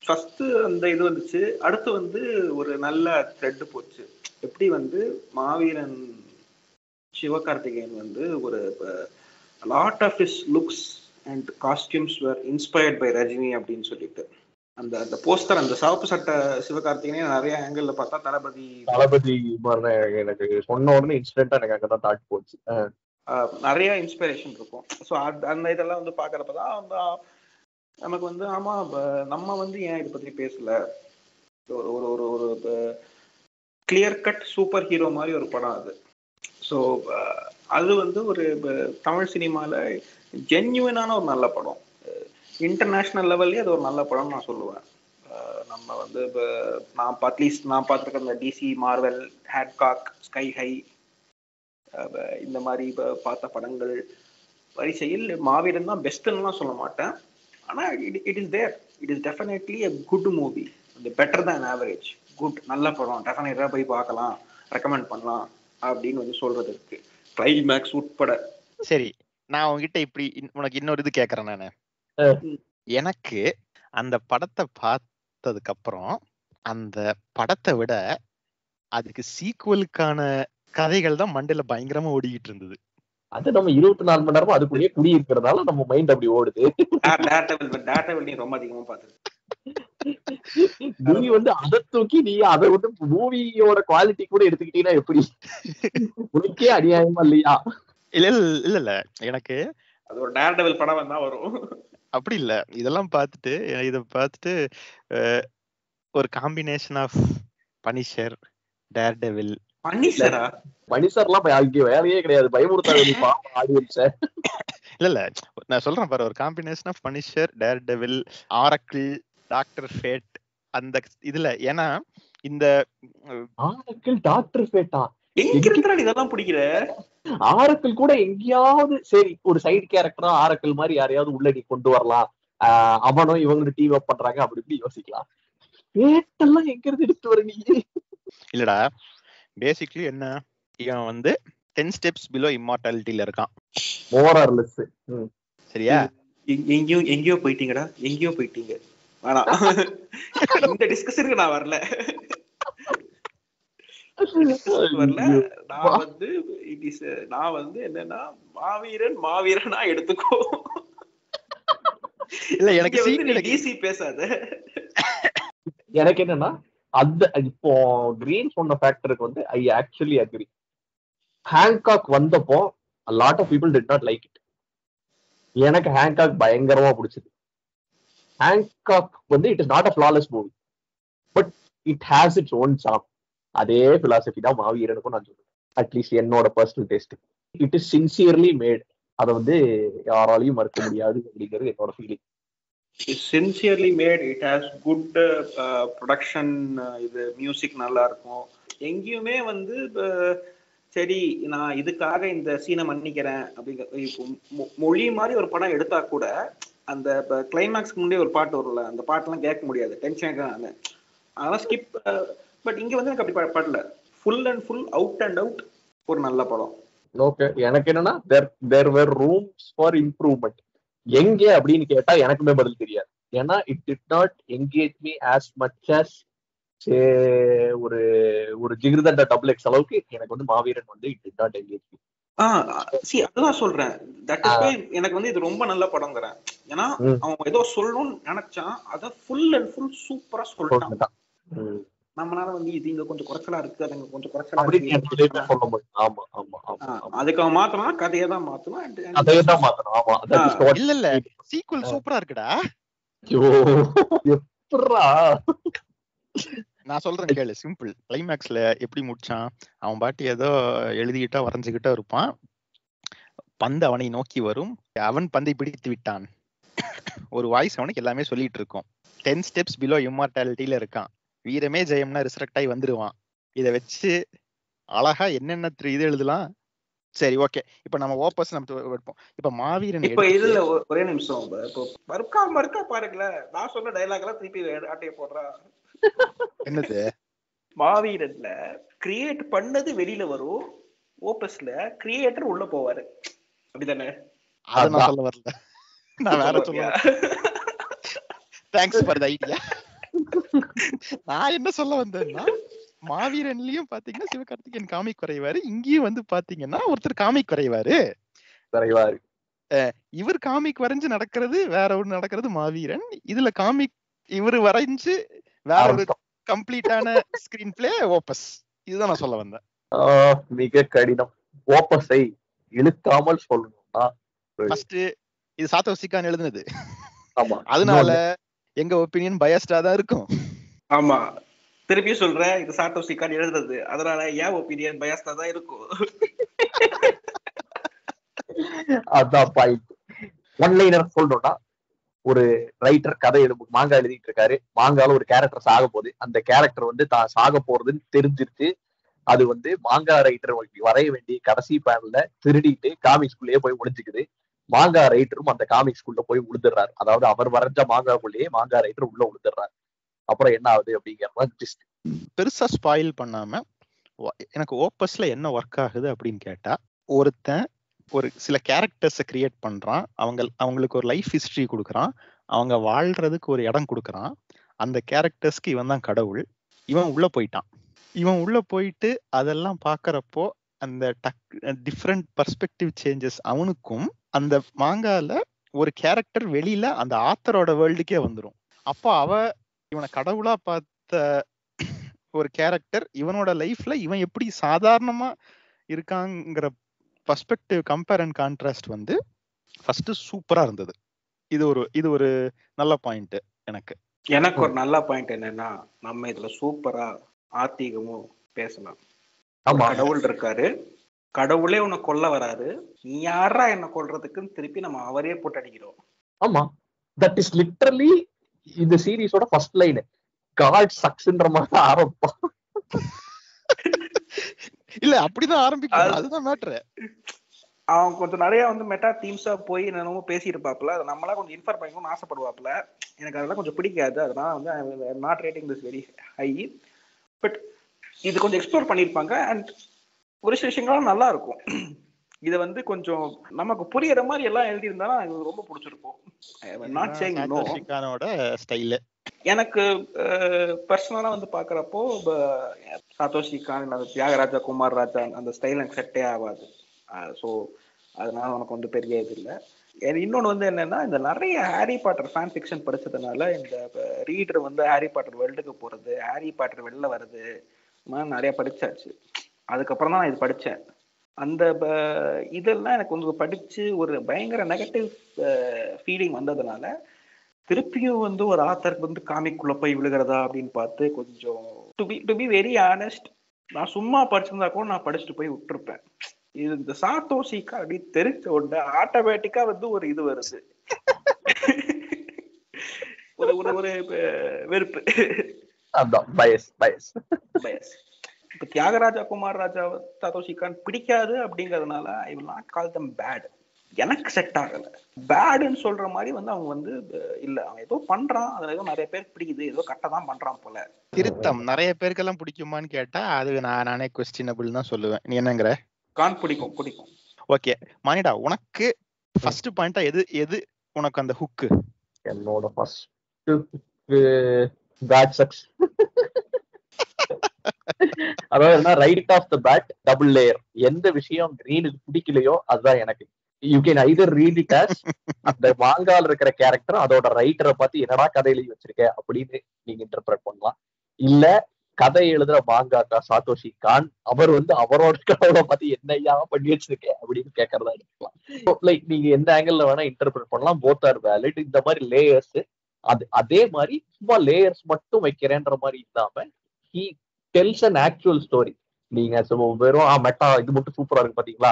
ஃபர்ஸ்ட் அந்த இது வந்துச்சு. அடுத்து வந்து ஒரு நல்ல த்ரெட் போச்சு. எப்படி வந்து மாவீரன் சிவகார்த்திகேயன் வந்து ஒரு lot of his looks and costumes were inspired by Rajini அப்படின்னு சொல்லிட்டு அந்த அந்த போஸ்டர், அந்த சிவப்பு சட்டை சிவகார்த்திகேயன் நிறைய ஆங்கிள் பார்த்தா தளபதி எனக்கு சொன்ன உடனே இன்சிடென்ட்டா எனக்கு அங்கதான் தாட் போச்சு. நிறைய இன்ஸ்பிரேஷன் இருக்கும். ஸோ அந்த இதெல்லாம் வந்து பாக்குறப்பதான் வந்து நமக்கு வந்து ஆமா நம்ம வந்து ஏன் இதை பத்தி பேசல. ஒரு ஒரு ஒரு கிளியர் கட் சூப்பர் ஹீரோ மாதிரி ஒரு படம் அது. ஸோ அது வந்து ஒரு தமிழ் சினிமால ஜென்யூனான ஒரு நல்ல படம். இன்டர்நேஷ்னல் லெவல்லே அது ஒரு நல்ல படம்னு நான் சொல்லுவேன். நம்ம வந்து இப்போ நான் பார்த்துருக்க இந்த டிசி, மார்வெல், ஹேட்காக், ஸ்கை ஹை இந்த மாதிரி இப்போ பார்த்த படங்கள் வரிசையில் மாவீரன் தான் பெஸ்ட்ன்னுலாம் சொல்ல மாட்டேன். ஆனால் it is there. It is definitely a good movie. Better than average. Good, நல்ல படம், டெஃபினட்டாக போய் பார்க்கலாம், ரெக்கமெண்ட் பண்ணலாம் அப்படின்னு வந்து சொல்றது இருக்கு, கிளைமேக்ஸ் உட்பட. சரி, நான் உங்ககிட்ட இப்படி உனக்கு இன்னொரு இது கேட்கறேன். நானு எனக்கு அந்த படத்தை பார்த்ததுக்கு அப்புறம் அந்த படத்தை விட அதுக்கு சீக்குவலுக்கான கதைகள் தான் மண்டையில பயங்கரமா ஓடிக்கிட்டு இருந்தது. அது நம்ம 24 மணி நேரமும் அதுக்குள்ளேயே குடி இருக்கிறதால நம்ம மைண்ட் அப்படி ஓடுது. ரொம்ப அதிகமா பாத்து நீ வந்து அதை தூக்கி நீ அதை வந்து மூவியோட குவாலிட்டி கூட எடுத்துக்கிட்டீங்கன்னா எப்படி? உனக்கே அநியாயமா இல்லையா? இல்ல இல்ல இல்ல, எனக்கு அது ஒரு டேர்டெவில் படம் தான் வரும். அப்படி இல்ல, இதெல்லாம் பார்த்துட்டு இத பார்த்துட்டு ஒரு காம்பினேஷன் ஆஃப் பனிஷர், டேர்டெவில். பனிஷர்லாம் அங்கே வேலையே கிடையாது, பயமுறுத்தாது ஆடியன்ஸ. இல்ல இல்ல, நான் சொல்றேன் பாரு, ஒரு combination of Punisher, Daredevil, Oracle, Doctor Fate அந்த இதுல. ஏன்னா இந்த ஆரக்கிள், டாக்டர் ஃபேட்டா இதெல்லாம் பிடிக்கிற ஆரக்கிள் கூட எங்கேயாவது சரி ஒரு சைடு கேரக்டரா ஆரக்கிள் மாதிரி யாரையாவது உள்ள நீ கொண்டு வரலாம், அவனும் இவங்களும் டீம் அப் பண்றாங்க அப்படி இப்படி யோசிக்கலாம். ஃபேட்டெல்லாம் எங்க இருந்து எடுத்து வர நீ? இல்லடா, பேசிக்கலி என்ன, இவன் வந்து 10 steps below immortalityல இருக்கான். More or less. சரியா? எங்கேயோ போயிட்டீங்கடா, எங்கேயோ போயிட்டீங்க. ஆனா இந்த டிஸ்கஷனுக்கு நான் வரல. நான் வந்து என்னன்னா மாவீரனா எடுத்துக்கோ. இல்ல, எனக்கு டிசி பேசாத. எனக்கு என்னன்னா அந்த இப்போ கிரீன் சொன்ன ஃபேக்டருக்கு வந்து ஐ ஆக்சுவலி அக்ரி. ஹேங்காக் வந்தப்போ a lot of people did not like it. எனக்கு ஹேங்காக் பயங்கரமா பிடிச்சது. ஹேங்காக் வந்து it is not a flawless movie, but it has its own charm. அதே பிலாசபி தான் மாவீரனுக்கும் நான் சொல்லுவேன், அட்லீஸ்ட் என்னோட personal taste. It is sincerely made. அதை வந்து யாராலையும் மறுக்க முடியாது அப்படிங்கிறது என்னோட feeling. Sincerely made, it has good production, இது மியூசிக் நல்லா இருக்கும். எங்கேயுமே வந்து சரி நான் இதுக்காக இந்த சீனை மன்னிக்கிறேன் அப்படிங்கிற மொழி மாதிரி ஒரு படம் எடுத்தா கூட அந்த கிளைமேக்ஸ்க்கு முன்னே ஒரு பாட்டு வரும்ல, அந்த பாட்டெல்லாம் கேட்க முடியாது, டென்ஷன் நான் அதெல்லாம் ஸ்கிப். பட் இங்க வந்து எனக்கு அப்படி பாடல, full and full out and out ஒரு நல்ல படம். ஓகே, எனக்கு என்னன்னா there were rooms for improvement. எங்க அப்படின்னு கேட்டா எனக்குமே பதில் தெரியாது. ஏன்னா it did not engage me as much as ஒரு ஒரு ஜிகிர்தண்டா டபுள் எக்ஸ் அளவுக்கு எனக்கு வந்து மாவீரன் வந்து it did not engage me. அதுதான் சொல்றேன், தட் இஸ் வை எனக்கு வந்து இது ரொம்ப நல்ல படம்ங்கறேன். ஏன்னா அவன் ஏதோ சொல்லணும்னு நினைச்சான், அத ஃபுல் அண்ட் ஃபுல் சூப்பரா சொல்லிட்டான். நம்மளால வந்து இது இங்க கொஞ்சம் குறைச்சலா இருக்கு, அது இங்க கொஞ்சம் குறைச்சலா இருக்கு. ஆமா ஆமா ஆமா, அதுக்கு அவன் மாத்தனா கதையை தான் மாத்தணும். ஆமா, இல்ல இல்ல, சீக்வல் சூப்பரா இருக்குடா. எப்பறா நான் சொல்றேன் கேளு, சிம்பிள். கிளைமேக்ஸ்ல எப்படி முடிச்சான், அவன் பாட்டி ஏதோ எழுதிக்கிட்டா வரைஞ்சுக்கிட்டா இருப்பான், பந்து அவனை நோக்கி வரும், அவன் பந்தை பிடித்து விட்டான், ஒரு வாய்ஸ் அவனுக்கு எல்லாமே சொல்லிட்டு இருக்கும். 10 steps below immortalityல இருக்கான், வீரமே ஜெயம்னா ரிசரக்ட் ஆகி வந்துருவான். இதை வச்சு அழகா என்னென்ன இது எழுதலாம். சரி, ஓகே, இப்ப நம்ம ஓபஸ் நம்ம எடுப்போம். இப்ப மாவீரன் இப்ப இதுல ஒரே நிமிஷம், மறுக்கா பாருங்கள, நான் சொன்ன டயலாக் எல்லாம் திருப்பி ஆட்டைய போடுறா. என்னது? மாவீரன்ல கிரியேட் பண்ணது வெளியில வரும், ஓபஸ்ல கிரியேட்டர் உள்ள போவாரு, அப்படிதானே? அத நான் சொல்ல வரல, நான் வேற சொல்லுவேன். Thanks for the idea. நான் என்ன சொல்ல வந்தேன்னா, மாவீரன்லயும் பாத்தீங்கன்னா சிவகார்த்திகேயன் காமிக் வரைவாரு, இங்கேயும் வந்து பாத்தீங்கன்னா ஒருத்தர் காமிக் வரைவாரு. இவர் காமிக் வரைஞ்சு நடக்கிறது வேற ஒண்ணு, நடக்கிறது மாவீரன். இதுல காமிக் இவரு வரைஞ்சு வேற ஒரு கம்ப்ளீட்டான ஸ்கிரீன் பிளே ஓபஸ். இதுதான் நான் சொல்ல வந்தேன். மிக கடினம். ஓபஸை இழுக்காமல் சொல்லணும்னா ஃபர்ஸ்ட் இது சாத்தோஷிகான் எழுதுனது. ஆமா, அதனால எங்க ஒப்பீனியன் பயாஸ்டா தான் இருக்கும். ஆமா, திருப்பி சொல்றேன், இது சாத்தோஷிகான் எழுதுறது, அதனால ஏன் ஒப்பீனியன் பயாஸ்டா தான் இருக்கும். அதான் பாயிண்ட். ஒன்லைனர் சொல்லணும்னா, ஒரு ரைட்டர் கதை மாங்கா எழுதிட்டு இருக்காரு. மாங்கால ஒரு கேரக்டர் சாக போகுது. அந்த கேரக்டர் வந்து தான் சாக போறதுன்னு தெரிஞ்சிருச்சு. அது வந்து மாங்கா ரைட்டர் வரைய வேண்டிய கடைசி பேனல்ல திருடிட்டு காமிக்ஸ்குள்ளேயே போய் ஒளிஞ்சுக்குது. மாங்கா ரைட்டரும் அந்த காமிக்ஸ்குள்ள போய் உழுதுறாரு. அதாவது அவர் வரைஞ்ச மாங்காக்குள்ளேயே மாங்கா ரைட்டர் உள்ள உழுதுறாரு. அப்புறம் என்ன ஆகுது அப்படிங்கிறத பெருசா ஸ்பாயில் பண்ணாம, எனக்கு ஓப்பஸ்ல என்ன ஒர்க் ஆகுது அப்படின்னு கேட்டா, ஒருத்தன் ஒரு சில கேரக்டர்ஸை கிரியேட் பண்றான், அவங்களுக்கு ஒரு லைஃப் ஹிஸ்டரி கொடுக்குறான், அவங்க வாழ்றதுக்கு ஒரு இடம் கொடுக்குறான். அந்த கேரக்டர்ஸ்க்கு இவன் தான் கடவுள். இவன் உள்ள போயிட்டான். இவன் உள்ள போயிட்டு அதெல்லாம் பாக்குறப்போ அந்த டிஃப்ரெண்ட் பர்ஸ்பெக்டிவ் சேஞ்சஸ் அவனுக்கும் அந்த மாங்கால ஒரு கேரக்டர் வெளியில அந்த ஆத்தரோட வேர்ல்டுக்கே வந்துடும். அப்போ இவனை கடவுளா பார்த்த ஒரு கேரக்டர் இவனோட லைஃப்ல இவன் எப்படி சாதாரணமா இருக்காங்கிற பர்ஸ்பெக்டிவ் கம்பேர் அண்ட் கான்ட்ராஸ்ட் வந்து ஃபர்ஸ்ட் சூப்பரா இருந்தது. இது ஒரு நல்ல பாயிண்ட். எனக்கு ஒரு நல்ல பாயிண்ட் என்னன்னா, நம்ம இதுல சூப்பரா ஆத்திகமும் பேசலாம். கடவுள் இருக்காரு, கடவுளே உன்னை கொல்ல வராரு, நீ யாரா என்ன கொல்றதுக்குன்னு திருப்பி நம்ம அவரே போட்டு அடிக்கிறோம். ஆமா, தட் இஸ் லிட்டரலி இந்த சீரிஸோட ஃபர்ஸ்ட் லைன். காட் சக்ஸ்ன்ற மாதிரி ஆரம்பிப்பான். இல்ல அப்படிதான் ஆரம்பிக்கும், அதுதான் மேட்டர். அவன் கொஞ்சம் நிறைய வந்து மெட்டா தீம்ஸா போய் என்னமோ பேசியிருப்பாப்புல, அதை நம்மளா கொஞ்சம் இன்ஃபார்ம் பண்ணிக்கணும்னு ஆசைப்படுவாப்புல. எனக்கு அதெல்லாம் கொஞ்சம் பிடிக்காது. அதனால வந்து not rating this very high. But இது கொஞ்சம் எக்ஸ்ப்ளோர் பண்ணியிருப்பாங்க அண்ட் ஒரு சில விஷயங்களும் நல்லா இருக்கும். இதை வந்து கொஞ்சம் நமக்கு புரியுற மாதிரி எல்லாம் எழுதியிருந்தாலும் எனக்கு ரொம்ப பிடிச்சிருக்கும். எனக்கு பர்சனலா வந்து பாக்குறப்போ சாத்தோஷி கான், தியாகராஜா, குமார் ராஜா அந்த ஸ்டைல் எனக்கு செட்டே ஆகாது. ஸோ அதனால உனக்கு வந்து பெரிய இது இல்லை. இன்னொன்று வந்து என்னன்னா, இந்த நிறைய ஹாரி பாட்டர் ஃபேன் ஃபிக்ஷன் படிச்சதுனால இந்த ரீடர் வந்து ஹாரி பாட்டர் வேர்ல்டுக்கு போறது, ஹாரி பாட்டர் வெளில வருது, நிறைய படிச்சாச்சு. அதுக்கப்புறம் தான் நான் இது படித்தேன். அந்த இதெல்லாம் எனக்கு கொஞ்சம் படிச்சு ஒரு பயங்கர நெகட்டிவ் ஃபீலிங் வந்ததுனால திருப்பியும் வந்து ஒரு ஆத்தருக்கு வந்து காமிக்குள்ள போய் விழுகிறதா அப்படின்னு பார்த்து கொஞ்சம் டு பி வெரி ஆனஸ்ட், நான் சும்மா படிச்சிருந்தா கூட நான் படிச்சுட்டு போய் விட்டுருப்பேன். இது இந்த சாத்தோஷிகா அப்படி தெரிஞ்ச உடனே ஆட்டோமேட்டிக்கா வந்து ஒரு இது வருது, ஒரு ஒரு வெறுப்பு. இப்ப தியாகராஜா, குமார் ராஜா, சாத்தோஷிகான் பிடிக்காது அப்படிங்கறதுனால I will not call them bad. எனக்கு செட் ஆகல. பேடுன்னு சொல்ற மாதிரி வந்து அவங்க வந்து இல்ல, அவன் ஏதோ பண்றான், அதுல ஏதோ நிறைய பேர் பிடிக்குது, ஏதோ கரெக்டா தான் பண்றான் போல. திருத்தம் நிறைய பேருக்கெல்லாம் பிடிக்குமான்னு கேட்டா அது நானே குவெஸ்டினபிள் தான் சொல்லுவேன். நீ என்னங்கிற? கான் பிடிக்கும். ஓகே மானிடா, உனக்கு ஃபர்ஸ்ட் பாயிண்டா எது உனக்கு அந்த ஹுக்கு? என்னோட ஃபர்ஸ்ட் பேட் சக்ஸ். அதாவது right of the pad double layer. எந்த விஷயம் கிரீனுக்கு பிடிக்கலையோ அதுதான் எனக்கு. You can either read it as அந்த மாங்கால இருக்கிற கேரக்டர் அதோட ரைட்டரை பார்த்து என்னடா கதை எழுதி வச்சிருக்க அப்படின்னு நீங்க இன்டர்பிரட் பண்ணலாம். இல்ல கதை எழுதுற மாங்காக்கா சாத்தோஷி கான் அவர் வந்து அவரோட கதையோட பார்த்து என்னையா பண்ணி வச்சிருக்க அப்படின்னு கேட்கறதா இருக்கலாம். லைக் நீங்க எந்த ஆங்கிள் வேணா இன்டர்பிரட் பண்ணலாம். Both are valid. இந்த மாதிரி லேயர்ஸ் அதே மாதிரி சும்மா லேயர்ஸ் மட்டும் வைக்கிறேன்ற மாதிரி இல்லாம he tells an actual story. நீங்க வெறும் மெட்டா இது மட்டும் சூப்பரா இருக்கு பாத்தீங்களா,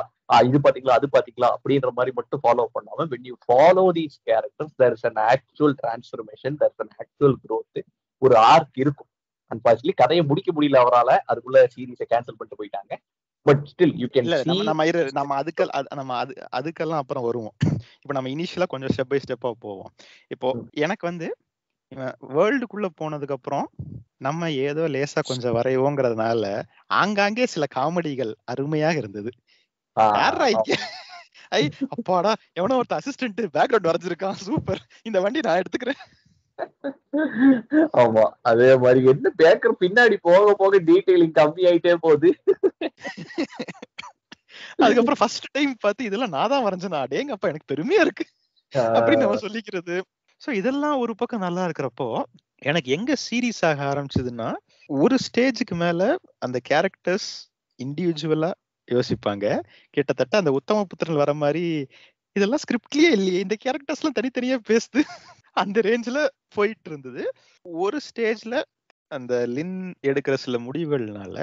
இது பாத்தீங்களா, அது பாத்தீங்களா அப்படின்ற மாதிரி மட்டும் ஃபாலோ பண்ணாம when you follow these characters there is an actual transformation, there is an actual growth. ஒரு ஆர்க் இருக்கும். அன்பார்ச்சுனேட்லி கதையை முடிக்க முடியல அவரால, அதுக்குள்ள சீரீஸை கேன்சல் பண்ணிட்டு போயிட்டாங்க. But still you can see நம்ம அதுக்கெல்லாம் அப்புறம் வருவோம். இப்போ நம்ம இனிஷியலா கொஞ்சம் ஸ்டெப் பை ஸ்டெப்பா போவோம். இப்போ எனக்கு வந்து வேர்ல்டுக்குள்ள போனதுக்கு அப்புறம் நம்ம ஏதோ லேசா கொஞ்சம் வரைவோங்கிறதுனால ஆங்காங்கே சில காமெடிகள் அருமையாக இருந்தது. அப்பாடா எவனோ ஒருத்த அசிஸ்டன்ட் பேக்ரவுண்ட் வரைஞ்சிருக்கான், சூப்பர், இந்த வண்டி நான் எடுத்துக்கிறேன் ஆமா, அதே மாதிரி என்ன பேக்கர் பின்னாடி போக போக டீடைலிங் கம்மி ஆயிட்டே போகுது. அதுக்கப்புறம் ஃபர்ஸ்ட் டைம் பார்த்து இதெல்லாம் நான் தான் வரைஞ்சேனா, அடேங்கப்பா எனக்கு பெருமையா இருக்கு அப்படின்னு நம்ம சொல்லிக்கிறது. சோ இதெல்லாம் ஒரு பக்கம் நல்லா இருக்கிறப்போ, எனக்கு எங்க சீரியஸ் ஆக ஆரம்பிச்சதுன்னா, ஒரு ஸ்டேஜுக்கு மேல அந்த கேரக்டர்ஸ் இண்டிவிஜுவலா யோசிப்பாங்க. கிட்டத்தட்ட அந்த உத்தம புத்திரன் வர மாதிரி இதெல்லாம் ஸ்கிரிப்ட்லயே இல்லையே, இந்த கேரக்டர்ஸ் எல்லாம் தனித்தனியா பேசுது, அந்த ரேஞ்சில போயிட்டு இருந்தது. ஒரு ஸ்டேஜ்ல அந்த லின் எடுக்கிற சில முடிவுகள்னால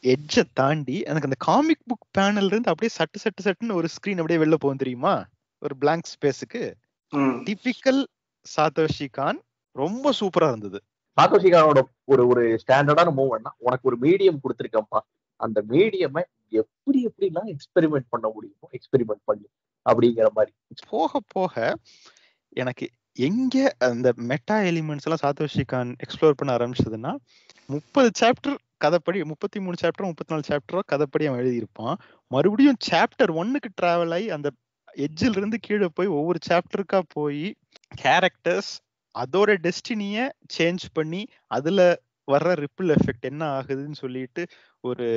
எட்ஜ தாண்டி எனக்கு அந்த காமிக் புக் பேனல்ல இருந்து அப்படியே சட்டு சட்டு சட்டுன்னு ஒரு ஸ்கிரீன் அப்படியே வெளில போகும் தெரியுமா, ஒரு பிளாங்க் ஸ்பேஸுக்கு. டிபிக்கல் சாத்தோஷி கான் ரொம்ப சூப்பரா இருந்தது. சாத்தோஷி கானோட ஒரு ஸ்டாண்டர்டான மூவ்மெண்ட்னா, உனக்கு ஒரு மீடியம் கொடுத்துருக்கப்பா, அந்த மீடியமை எப்படி எப்படிலாம் எக்ஸ்பெரிமெண்ட் பண்ண முடியுமோ எக்ஸ்பெரிமெண்ட் பண்ணு அப்படிங்கிற மாதிரி. போக போக எனக்கு எங்க அந்த மெட்டா எலிமெண்ட்ஸ் எல்லாம் சாத்தோஷி கான் எக்ஸ்ப்ளோர் பண்ண ஆரம்பிச்சதுன்னா, 30 சாப்டர் கதைப்படி, 33 சாப்டர் 34 சாப்டரோ கதைப்படி அவன் எழுதியிருப்பான். மறுபடியும் சாப்டர் 1க்கு டிராவல் ஆகி அந்த எட்ஜில் இருந்து கீழே போய் ஒவ்வொரு சாப்டருக்கா போய் கேரக்டர்ஸ் அதோட டெஸ்டினிய சேஞ்ச் பண்ணி அதுல வர்ற ரிப்பிள் எஃபெக்ட் என்ன ஆகுதுன்னு சொல்லிட்டு ஒரு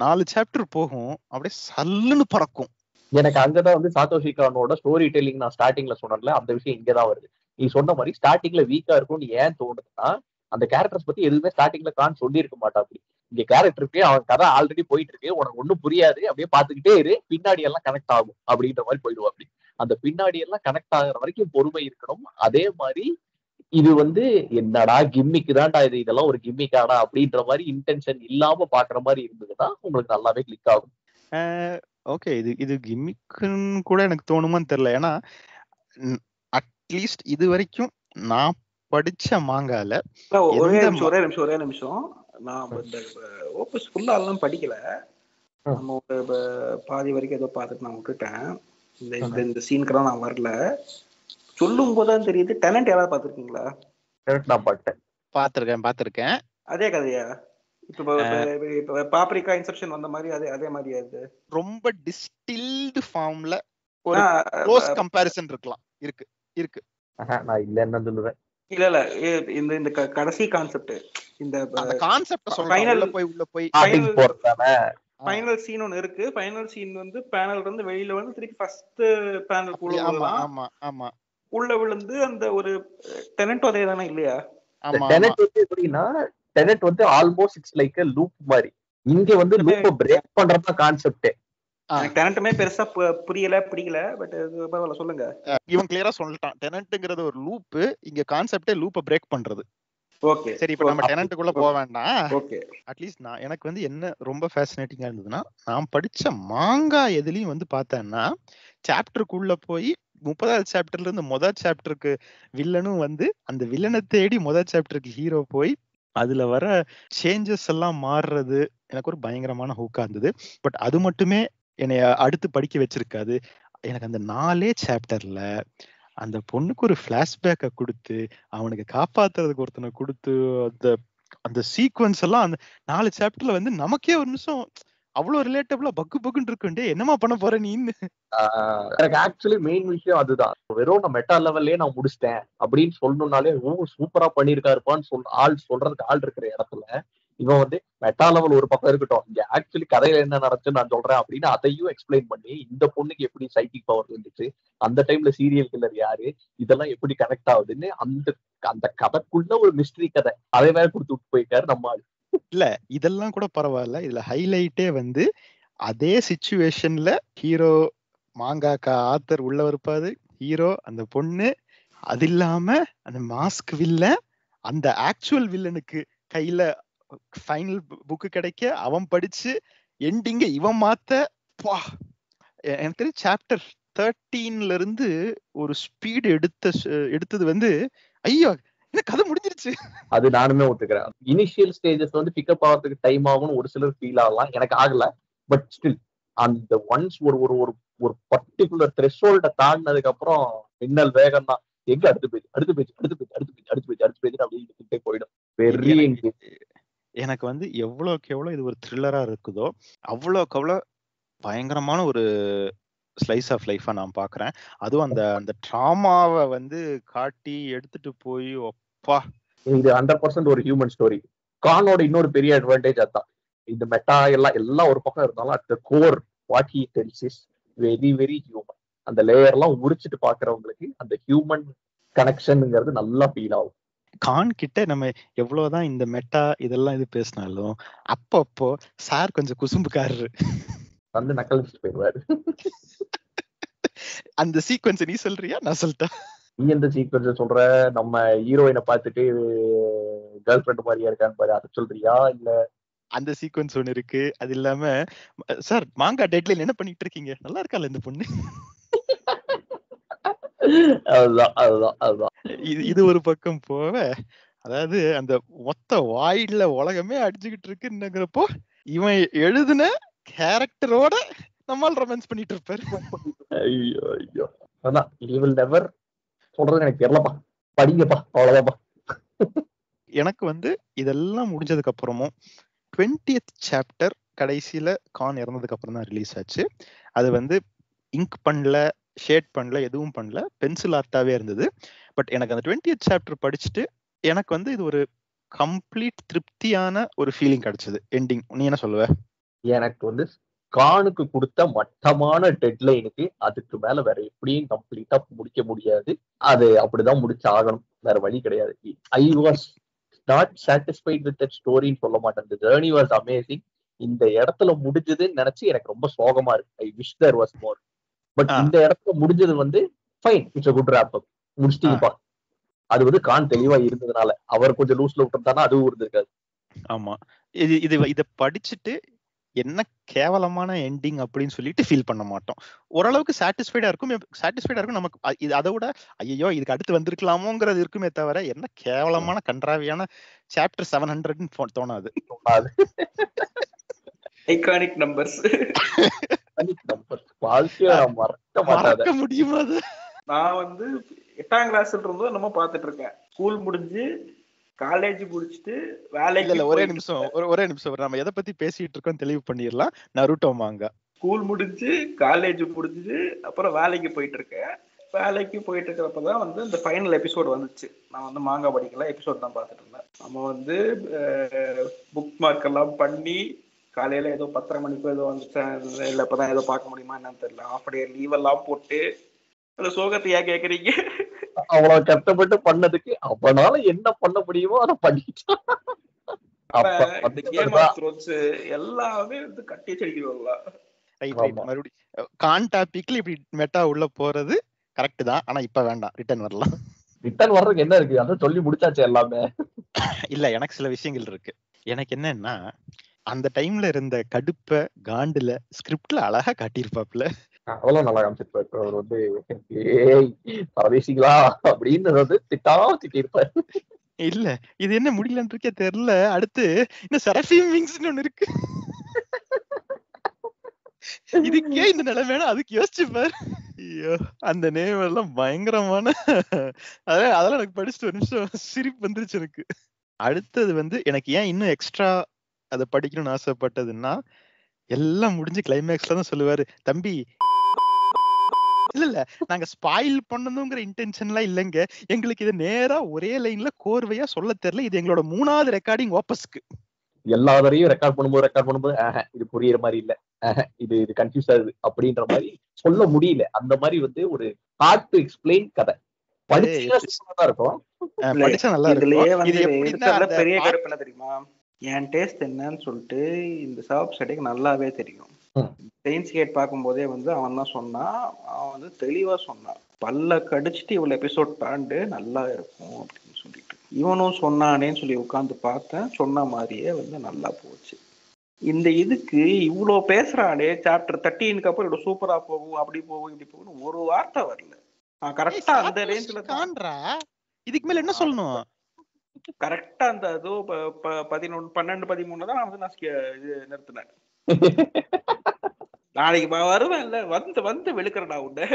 4 சாப்டர் போகும், அப்படியே சல்லுன்னு பறக்கும். எனக்கு அங்கதான் வந்து சாத்தோஷி கானோட ஸ்டோரி டெல்லிங் நான் ஸ்டார்டிங்ல சொன்னேன்ல, அந்த விஷயம் இங்கதான் வருது. நீ சொன்ன மாதிரி ஸ்டார்டிங்ல வீக்கா இருக்கும்னு ஏன் தோணுதுன்னா, அந்த கேரக்டர்ஸ் பத்தி எதுவுமே ஸ்டார்டிங்ல கான் சொல்லியிருக்க மாட்டா. அப்படி இங்க கேரக்டருக்கு அவன் கதை ஆல்ரெடி போயிட்டு இருக்கு, உனக்கு ஒண்ணும் புரியாது, அப்படியே பாத்துக்கிட்டே இரு, பின்னாடி எல்லாம் கனெக்ட் ஆகும் அப்படின்ற மாதிரி போயிடுவா. அப்படி அந்த பின்னாடி எல்லாம் கனெக்ட் ஆகுற வரைக்கும் பொறுமை இருக்கணும். அதே மாதிரி இது வந்து என்னடா கிம்மிக்கு தான்டா இது, இதெல்லாம் ஒரு கிம்மிக்காடா அப்படின்ற மாதிரி இன்டென்ஷன் இல்லாம பாக்குற மாதிரி இருந்ததுன்னா உங்களுக்கு நல்லாவே கிளிக் ஆகும். ஓகே, இது கிம்மிக்குன்னு கூட எனக்கு தோணுமான்னு தெரியல. ஏன்னா அட்லீஸ்ட் இது வரைக்கும் நான் படிச்ச மாங்கால ஒரே நிமிஷம் நான் இந்த ஓபஸ் ஃபுல்லா எல்லாம் படிக்கல, நம்ம பாதி வரைக்கும் ஏதோ பார்த்துட்டு நான் விட்டுட்டேன். இந்த சீனுக்கெல்லாம் நான் வரல. சொல்லும் போதுதான் தெரியுது. டெனன்ட் யாராவது பார்த்திருக்கீங்களா? நான் பார்த்திருக்கேன். அதே கதையா? இப்ப பாப்ரிகா இன்செப்ஷன் வந்த மாதிரி அதே மாதிரியா? இது ரொம்ப டிஸ்டில்டு ஃபார்ம்ல ஒரு க்ளோஸ் கம்பேரிசன் இருக்கலாம். இருக்கு நான் இல்லன்னு சொல்லுவேன். இல்ல இந்த கடைசி கான்செப்ட், இந்த கான்செப்ட் சொல்றேன். உள்ள போய் ஃபைனல் சீன் ஒன்னு இருக்கு. ஃபைனல் சீன் வந்து பேனல்ல இருந்து வெளியில வந்து திருப்பி ஃபர்ஸ்ட் பேனல் குள்ள ஆமா உள்ள விழுந்து அந்த ஒரு டெனன்ட் அதே தானே இல்லையா? டெனன்ட் வந்து எப்படின்னா, டெனன்ட் வந்து almost it's like a loop மாதிரி. இங்க வந்து லூப்பை பிரேக் பண்றதா கான்செப்ட். டெனன்ட்மே பெருசா பிடிக்கல. பட் பரவாயில்ல, சொல்லுங்க. இவன் கிளியரா சொல்லிட்டான், டெனன்ட்ங்கிறது ஒரு லூப், இங்க கான்செப்டே லூப்பை பிரேக் பண்றது. ஓகே, சரி, இப்ப நம்ம டெனன்ட்டுக்குள்ள போக வேண்டாம். ஓகே, அட்லீஸ்ட் எனக்கு வந்து என்ன ரொம்ப ஃபேசினேட்டிங்கா இருந்ததுன்னா, நான் படிச்ச மாங்கா எதுலயும் வந்து பார்த்தேன்னா, சாப்டருக்குள்ள போய் 30வது சாப்டர்ல இருந்து முதல் சாப்டருக்கு வில்லனும் வந்து அந்த வில்லனை தேடி முதல் சாப்டருக்கு ஹீரோ போய் அதுல வர சேஞ்சஸ் எல்லாம் மாறுறது எனக்கு ஒரு பயங்கரமான ஹூக்கா இருந்தது. பட் அது மட்டுமே என்னைய அடுத்து படிக்க வச்சிருக்காது. எனக்கு அந்த 4 சாப்டர்ல அந்த பொண்ணுக்கு ஒரு பிளாஷ்பேக்க கொடுத்து அவனுக்கு காப்பாத்துறதுக்கு ஒருத்தனை கொடுத்து அந்த சீக்வன்ஸ் எல்லாம் அந்த 4 சாப்டர்ல வந்து நமக்கே ஒரு நிமிஷம் அவ்வளவு ரிலேட்டபிளா பக்குன்னு இருக்குண்டே, என்னமா பண்ண போற நீன்னு. எனக்கு ஆக்சுவலி மெயின் விஷயம் அதுதான். வெறும் நான் மெட்டா லெவல்லே நான் முடிச்சிட்டேன் அப்படின்னு சொல்லணும்னாலே சூப்பரா பண்ணிருக்காருப்பான்னு ஆள் சொல்றதுக்கு ஆள் இருக்கிற இடத்துல இவன் வந்து மெட்டா லெவல் ஒரு பக்கம் இருக்கட்டும், இங்க ஆக்சுவலி கதையில என்ன நடந்துச்சு நான் சொல்றேன் அப்படின்னு அதையும் எக்ஸ்பிளைன் பண்ணி, இந்த பொண்ணுக்கு எப்படி சைக்கிக் பவர் இருந்துச்சு, அந்த டைம்ல சீரியல் கில்லர் யாரு, இதெல்லாம் எப்படி கனெக்ட் ஆகுதுன்னு அந்த கதைக்குள்ள ஒரு மிஸ்ட்ரி கதை அதை வேற கொடுத்து விட்டு போயிருக்காரு நம்ம ஆளு. இல்ல இதெல்லாம் கூட பரவாயில்ல, இதுல ஹைலைட்டே வந்து அதே சிச்சுவேஷன்ல ஹீரோ மாங்காக்கா ஆத்தர் உள்ள இருப்பாரு, ஹீரோ அந்த பொண்ணு, அது இல்லாம அந்த மாஸ்க் வில்லன் அந்த ஆக்சுவல் வில்லனுக்கு கையில ஃபைனல் புக்கு கிடைக்க அவன் படிச்சு எண்டிங்க இவன் மாத்த. எனக்கு தெரியும் சாப்டர் 13ல இருந்து ஒரு ஸ்பீடு எடுத்தது வந்து ஐயோ கதை முடிஞ்சிருச்சு. அது நானுமே ஒத்துக்கிறேன். இனிஷியல் ஸ்டேஜஸ் வந்து பிக்கப் ஆகிறதுக்கு டைம் ஆகும்னு ஒரு சிலர் ஃபீல் ஆகலாம், எனக்கு ஆகல. பட் ஸ்டில் அந்த ஒன்ஸ் ஒரு பர்டிகுலர் த்ரெஷோல்ட தாண்டினதுக்கு அப்புறம் மின்னல் வேகம் தான். எங்க அடுத்து பேஜ் அப்படியே போயிடும். வெரி எனக்கு வந்து எவ்வளவுக்கு எவ்வளவு இது ஒரு த்ரில்லரா இருக்குதோ அவ்வளவுக்கு அவ்வளவு பயங்கரமான ஒரு ஸ்லைஸ் ஆஃப் லைஃபா நான் பாக்குறேன். அதுவும் அந்த ட்ராமாவை வந்து காட்டி எடுத்துட்டு போய் பா இது 100% ஒரு ஹியூமன் ஸ்டோரி. கானோட இன்னொரு பெரிய அட்வான்டேஜ் அதான். இந்த மெட்டா எல்லாம் ஒரு பக்கம் இருந்தாலும் at the core what he டெல்ஸ் is very very human. அந்த லேயர் எல்லாம் உரிச்சிட்டு பாக்குறவங்களுக்கு அந்த ஹியூமன் கனெக்ஷன்ங்கிறது நல்லா ஃபீல் ஆகும். கான் கிட்ட நம்ம எவ்வளவுதான் இந்த மெட்டா இதெல்லாம் இது பேசினாலும் அப்பப்போ சார் கொஞ்சம் குசும்புக்காரரு வந்து நக்கல் போயிடுவாரு. அந்த சீக்வன்ஸ் நீ சொல்றியா நான் சொல்லிட்டேன்? நீ எந்த சீக்வன்ஸ் சொல்ற? நம்ம ஹீரோயினை பார்த்துட்டு கேர்ள் ஃபிரெண்ட் மாதிரியா இருக்கான்னு பாரு, அதை சொல்றியா? இல்ல அந்த சீக்வன்ஸ் ஒண்ணு இருக்கு. அது இல்லாம சார் மாங்கா டெட்லைன் என்ன பண்ணிட்டு இருக்கீங்க, நல்லா இருக்கால இந்த பொண்ணு. அதுதான் இது ஒரு பக்கம் போவ, அதாவது அந்த மொத்த வாயில உலகமே அடிச்சுக்கிட்டு இருக்குங்கிறப்போ இவன் எழுதுன கேரக்டரோட நம்மால் ரொமான்ஸ் பண்ணிட்டு இருப்பாரு. ஐயோ ஐயோ, அதான் you will never சொல்றது எனக்கு தெரியலப்பா, படிங்கப்பா, அவ்வளவுதான்ப்பா. எனக்கு வந்து இதெல்லாம் முடிஞ்சதுக்கு அப்புறமும் 20th சாப்டர் கடைசியில கான் இறந்ததுக்கு அப்புறம் தான் ரிலீஸ் ஆச்சு. அது வந்து இங்க் பண்ணல, ஷேட் பண்ணல, எதுவும் பண்ணல, பென்சில் ஆர்ட்டாவே இருந்தது. பட் எனக்கு அந்த 20th சாப்டர் படிச்சுட்டு எனக்கு வந்து இது ஒரு கம்ப்ளீட் திருப்தியான ஒரு ஃபீலிங் கிடைச்சது எண்டிங். நீ என்ன சொல்லுவ? எனக்கு வந்து கானுக்கு கொடுத்த மட்டமான டெட்லைனுக்கு அதுக்கு மேல வேற எப்படியும் கம்ப்ளீட்டா முடிக்க முடியாது. அது அப்படிதான் முடிச்சு ஆகணும், வேற வழி கிடையாது. I was not satisfied with that ஸ்டோரின்னு சொல்ல மாட்டேன். The journey was amazing. இந்த இடத்துல முடிஞ்சதுன்னு நினைச்சு எனக்கு ரொம்ப சோகமா இருக்கு. I wish there was more. But இந்த இடத்துல முடிஞ்சது வந்து fine, it's a good wrap up. முடிச்சிட்டீங்கப்பா. அது வந்து கான் தெளிவா இருந்ததுனால. அவர் கொஞ்சம் லூஸ்ல விட்டுருந்தானா அதுவும் இருந்திருக்காது. ஆமா, இத படிச்சுட்டு என்ன கேவலமான எண்டிங் அப்படின்னு சொல்லிட்டு ஃபீல் பண்ண மாட்டோம். ஓரளவுக்கு சாட்டிஸ்ஃபைடா இருக்கும் நமக்கு. அதை விட ஐயோ இதுக்கு அடுத்து வந்திருக்கலாமோங்கிறது இருக்குமே தவிர என்ன கேவலமான கன்றாவியான சாப்டர் 700 தோணாது. ஐகானிக் நம்பர்ஸ் மறக்க முடியுமா? நான் வந்து 8ஆம் கிளாஸ்ல இருந்தோ நம்ம பாத்துட்டு இருக்கேன். ஸ்கூல் முடிஞ்சு காலேஜ் முடிச்சுட்டு வேலைக்கு. ஒரே நிமிஷம் நம்ம எதை பத்தி பேசிட்டு இருக்கோம் தெளிவு பண்ணிடலாம். நருட்டோ மாங்கா. ஸ்கூல் முடிஞ்சு காலேஜ் முடிஞ்சு அப்புறம் வேலைக்கு போயிட்டு இருக்கேன். வேலைக்கு போயிட்டு இருக்கிறப்பதான் வந்து இந்த ஃபைனல் எபிசோடு வந்துச்சு. நான் வந்து மாங்கா படிக்கல, எபிசோட் தான் பார்த்துட்டு இருந்தேன். நம்ம வந்து புக் மார்க் எல்லாம் பண்ணி காலையில ஏதோ 10:30 மணிக்கோ ஏதோ வந்துச்சேன். இல்லை இப்பதான் ஏதோ பார்க்க முடியுமா என்னன்னு தெரியல. ஆஃப் டே லீவ் எல்லாம் போட்டு அந்த சோகத்தையா கேக்குறீங்க? அவ்வளவு கஷ்டப்பட்டு பண்ணதுக்கு அவனால என்ன பண்ண முடியுமோ அதை பண்ணிட்டான். எல்லாமே வந்து கட்டி செடிக்கிறோம்ல. மறுபடியும் கான் டாபிக்ல இப்படி மெட்டா உள்ள போறது கரெக்ட் தான். ஆனா இப்ப வேண்டாம், ரிட்டர்ன் வரலாம். ரிட்டர்ன் வர்றதுக்கு என்ன இருக்கு? அதான் சொல்லி முடிச்சாச்சு எல்லாமே. இல்ல, எனக்கு சில விஷயங்கள் இருக்கு. எனக்கு என்னன்னா அந்த டைம்ல இருந்த கடுப்ப காண்டுல ஸ்கிரிப்ட்ல அழகா காட்டியிருப்பாப்ல. அவ்வளவு நல்லா காமிச்சிருப்பாரு. அவர் வந்து பரதேசிங்களா அப்படின்னு வந்து திட்டிருப்பாரு. இல்ல இது என்ன முடியலன்னு இருக்கே தெரியல. அடுத்து இன்னும் செரஃபீம் விங்ஸ்னு ஒண்ணு இருக்கு. இதுக்கே இந்த நிலைமைனா அதுக்கு யோசிச்சுப்பாரு. ஐயோ அந்த நேம் எல்லாம் பயங்கரமான. அதெல்லாம் எனக்கு படிச்சுட்டு ஒரு நிமிஷம் சிரிப்பு வந்துருச்சு எனக்கு. அடுத்தது வந்து எனக்கு ஏன் இன்னும் எக்ஸ்ட்ரா அதை படிக்கணும்னு ஆசைப்பட்டதுன்னா, எல்லாம் முடிஞ்சு கிளைமேக்ஸ்ல தான் சொல்லுவாரு, தம்பி இல்ல நாங்க ஸ்பாயில் பண்ணணுங்கிற இன்டென்ஷன்லாம் இல்லைங்க, எங்களுக்கு இது நேரா ஒரே லைன்ல கோர்வையா சொல்ல தெரியல, இது எங்களோட 3வது ரெக்கார்டிங் வாபஸ்க்கு. எல்லாரையும் ரெக்கார்ட் பண்ணும்போது இது புரியுற மாதிரி இல்ல, இது கன்ஃபியூஸ் ஆகுது அப்படின்ற மாதிரி சொல்ல முடியல. அந்த மாதிரி வந்து ஒரு ஹார்ட் டு எக்ஸ்பிளைன் கதை படிச்சா இருக்கும். பெரிய கடுப்பு என்ன தெரியுமா? என் டேஸ்ட் என்னன்னு சொல்லிட்டு இந்த சர்ப் செட்டிக்கு நல்லாவே தெரியும். செயின்ஸ் கேட் பார்க்கும்போதே வந்து அவன் தான் சொன்னான். அவன் வந்து தெளிவா சொன்னான், பல்ல கடிச்சிட்டு இவ்வளவு எபிசோட் தாண்டு நல்லா இருக்கும் அப்படின்னு சொல்லிட்டு. இவனும் சொன்னானேன்னு சொல்லி உட்காந்து பார்த்தேன். சொன்ன மாதிரியே வந்து நல்லா போச்சு. இந்த இதுக்கு இவ்வளோ பேசுறானே, சாப்டர் 13க்கு அப்புறம் இவ்வளவு சூப்பரா போகும், அப்படி போகும் இப்படி போகும், ஒரு வார்த்தை வரல. கரெக்டா அந்த ரேஞ்சில காண்றா. இதுக்கு மேல என்ன சொல்லணும்? கரெக்டா அந்த அதோ 11, 12, 13 தான் வந்து நான் இது நிறுத்தினேன். நாளைக்கு வருவேன் இல்ல, வந்து வெளுக்கிறடா உன்ன.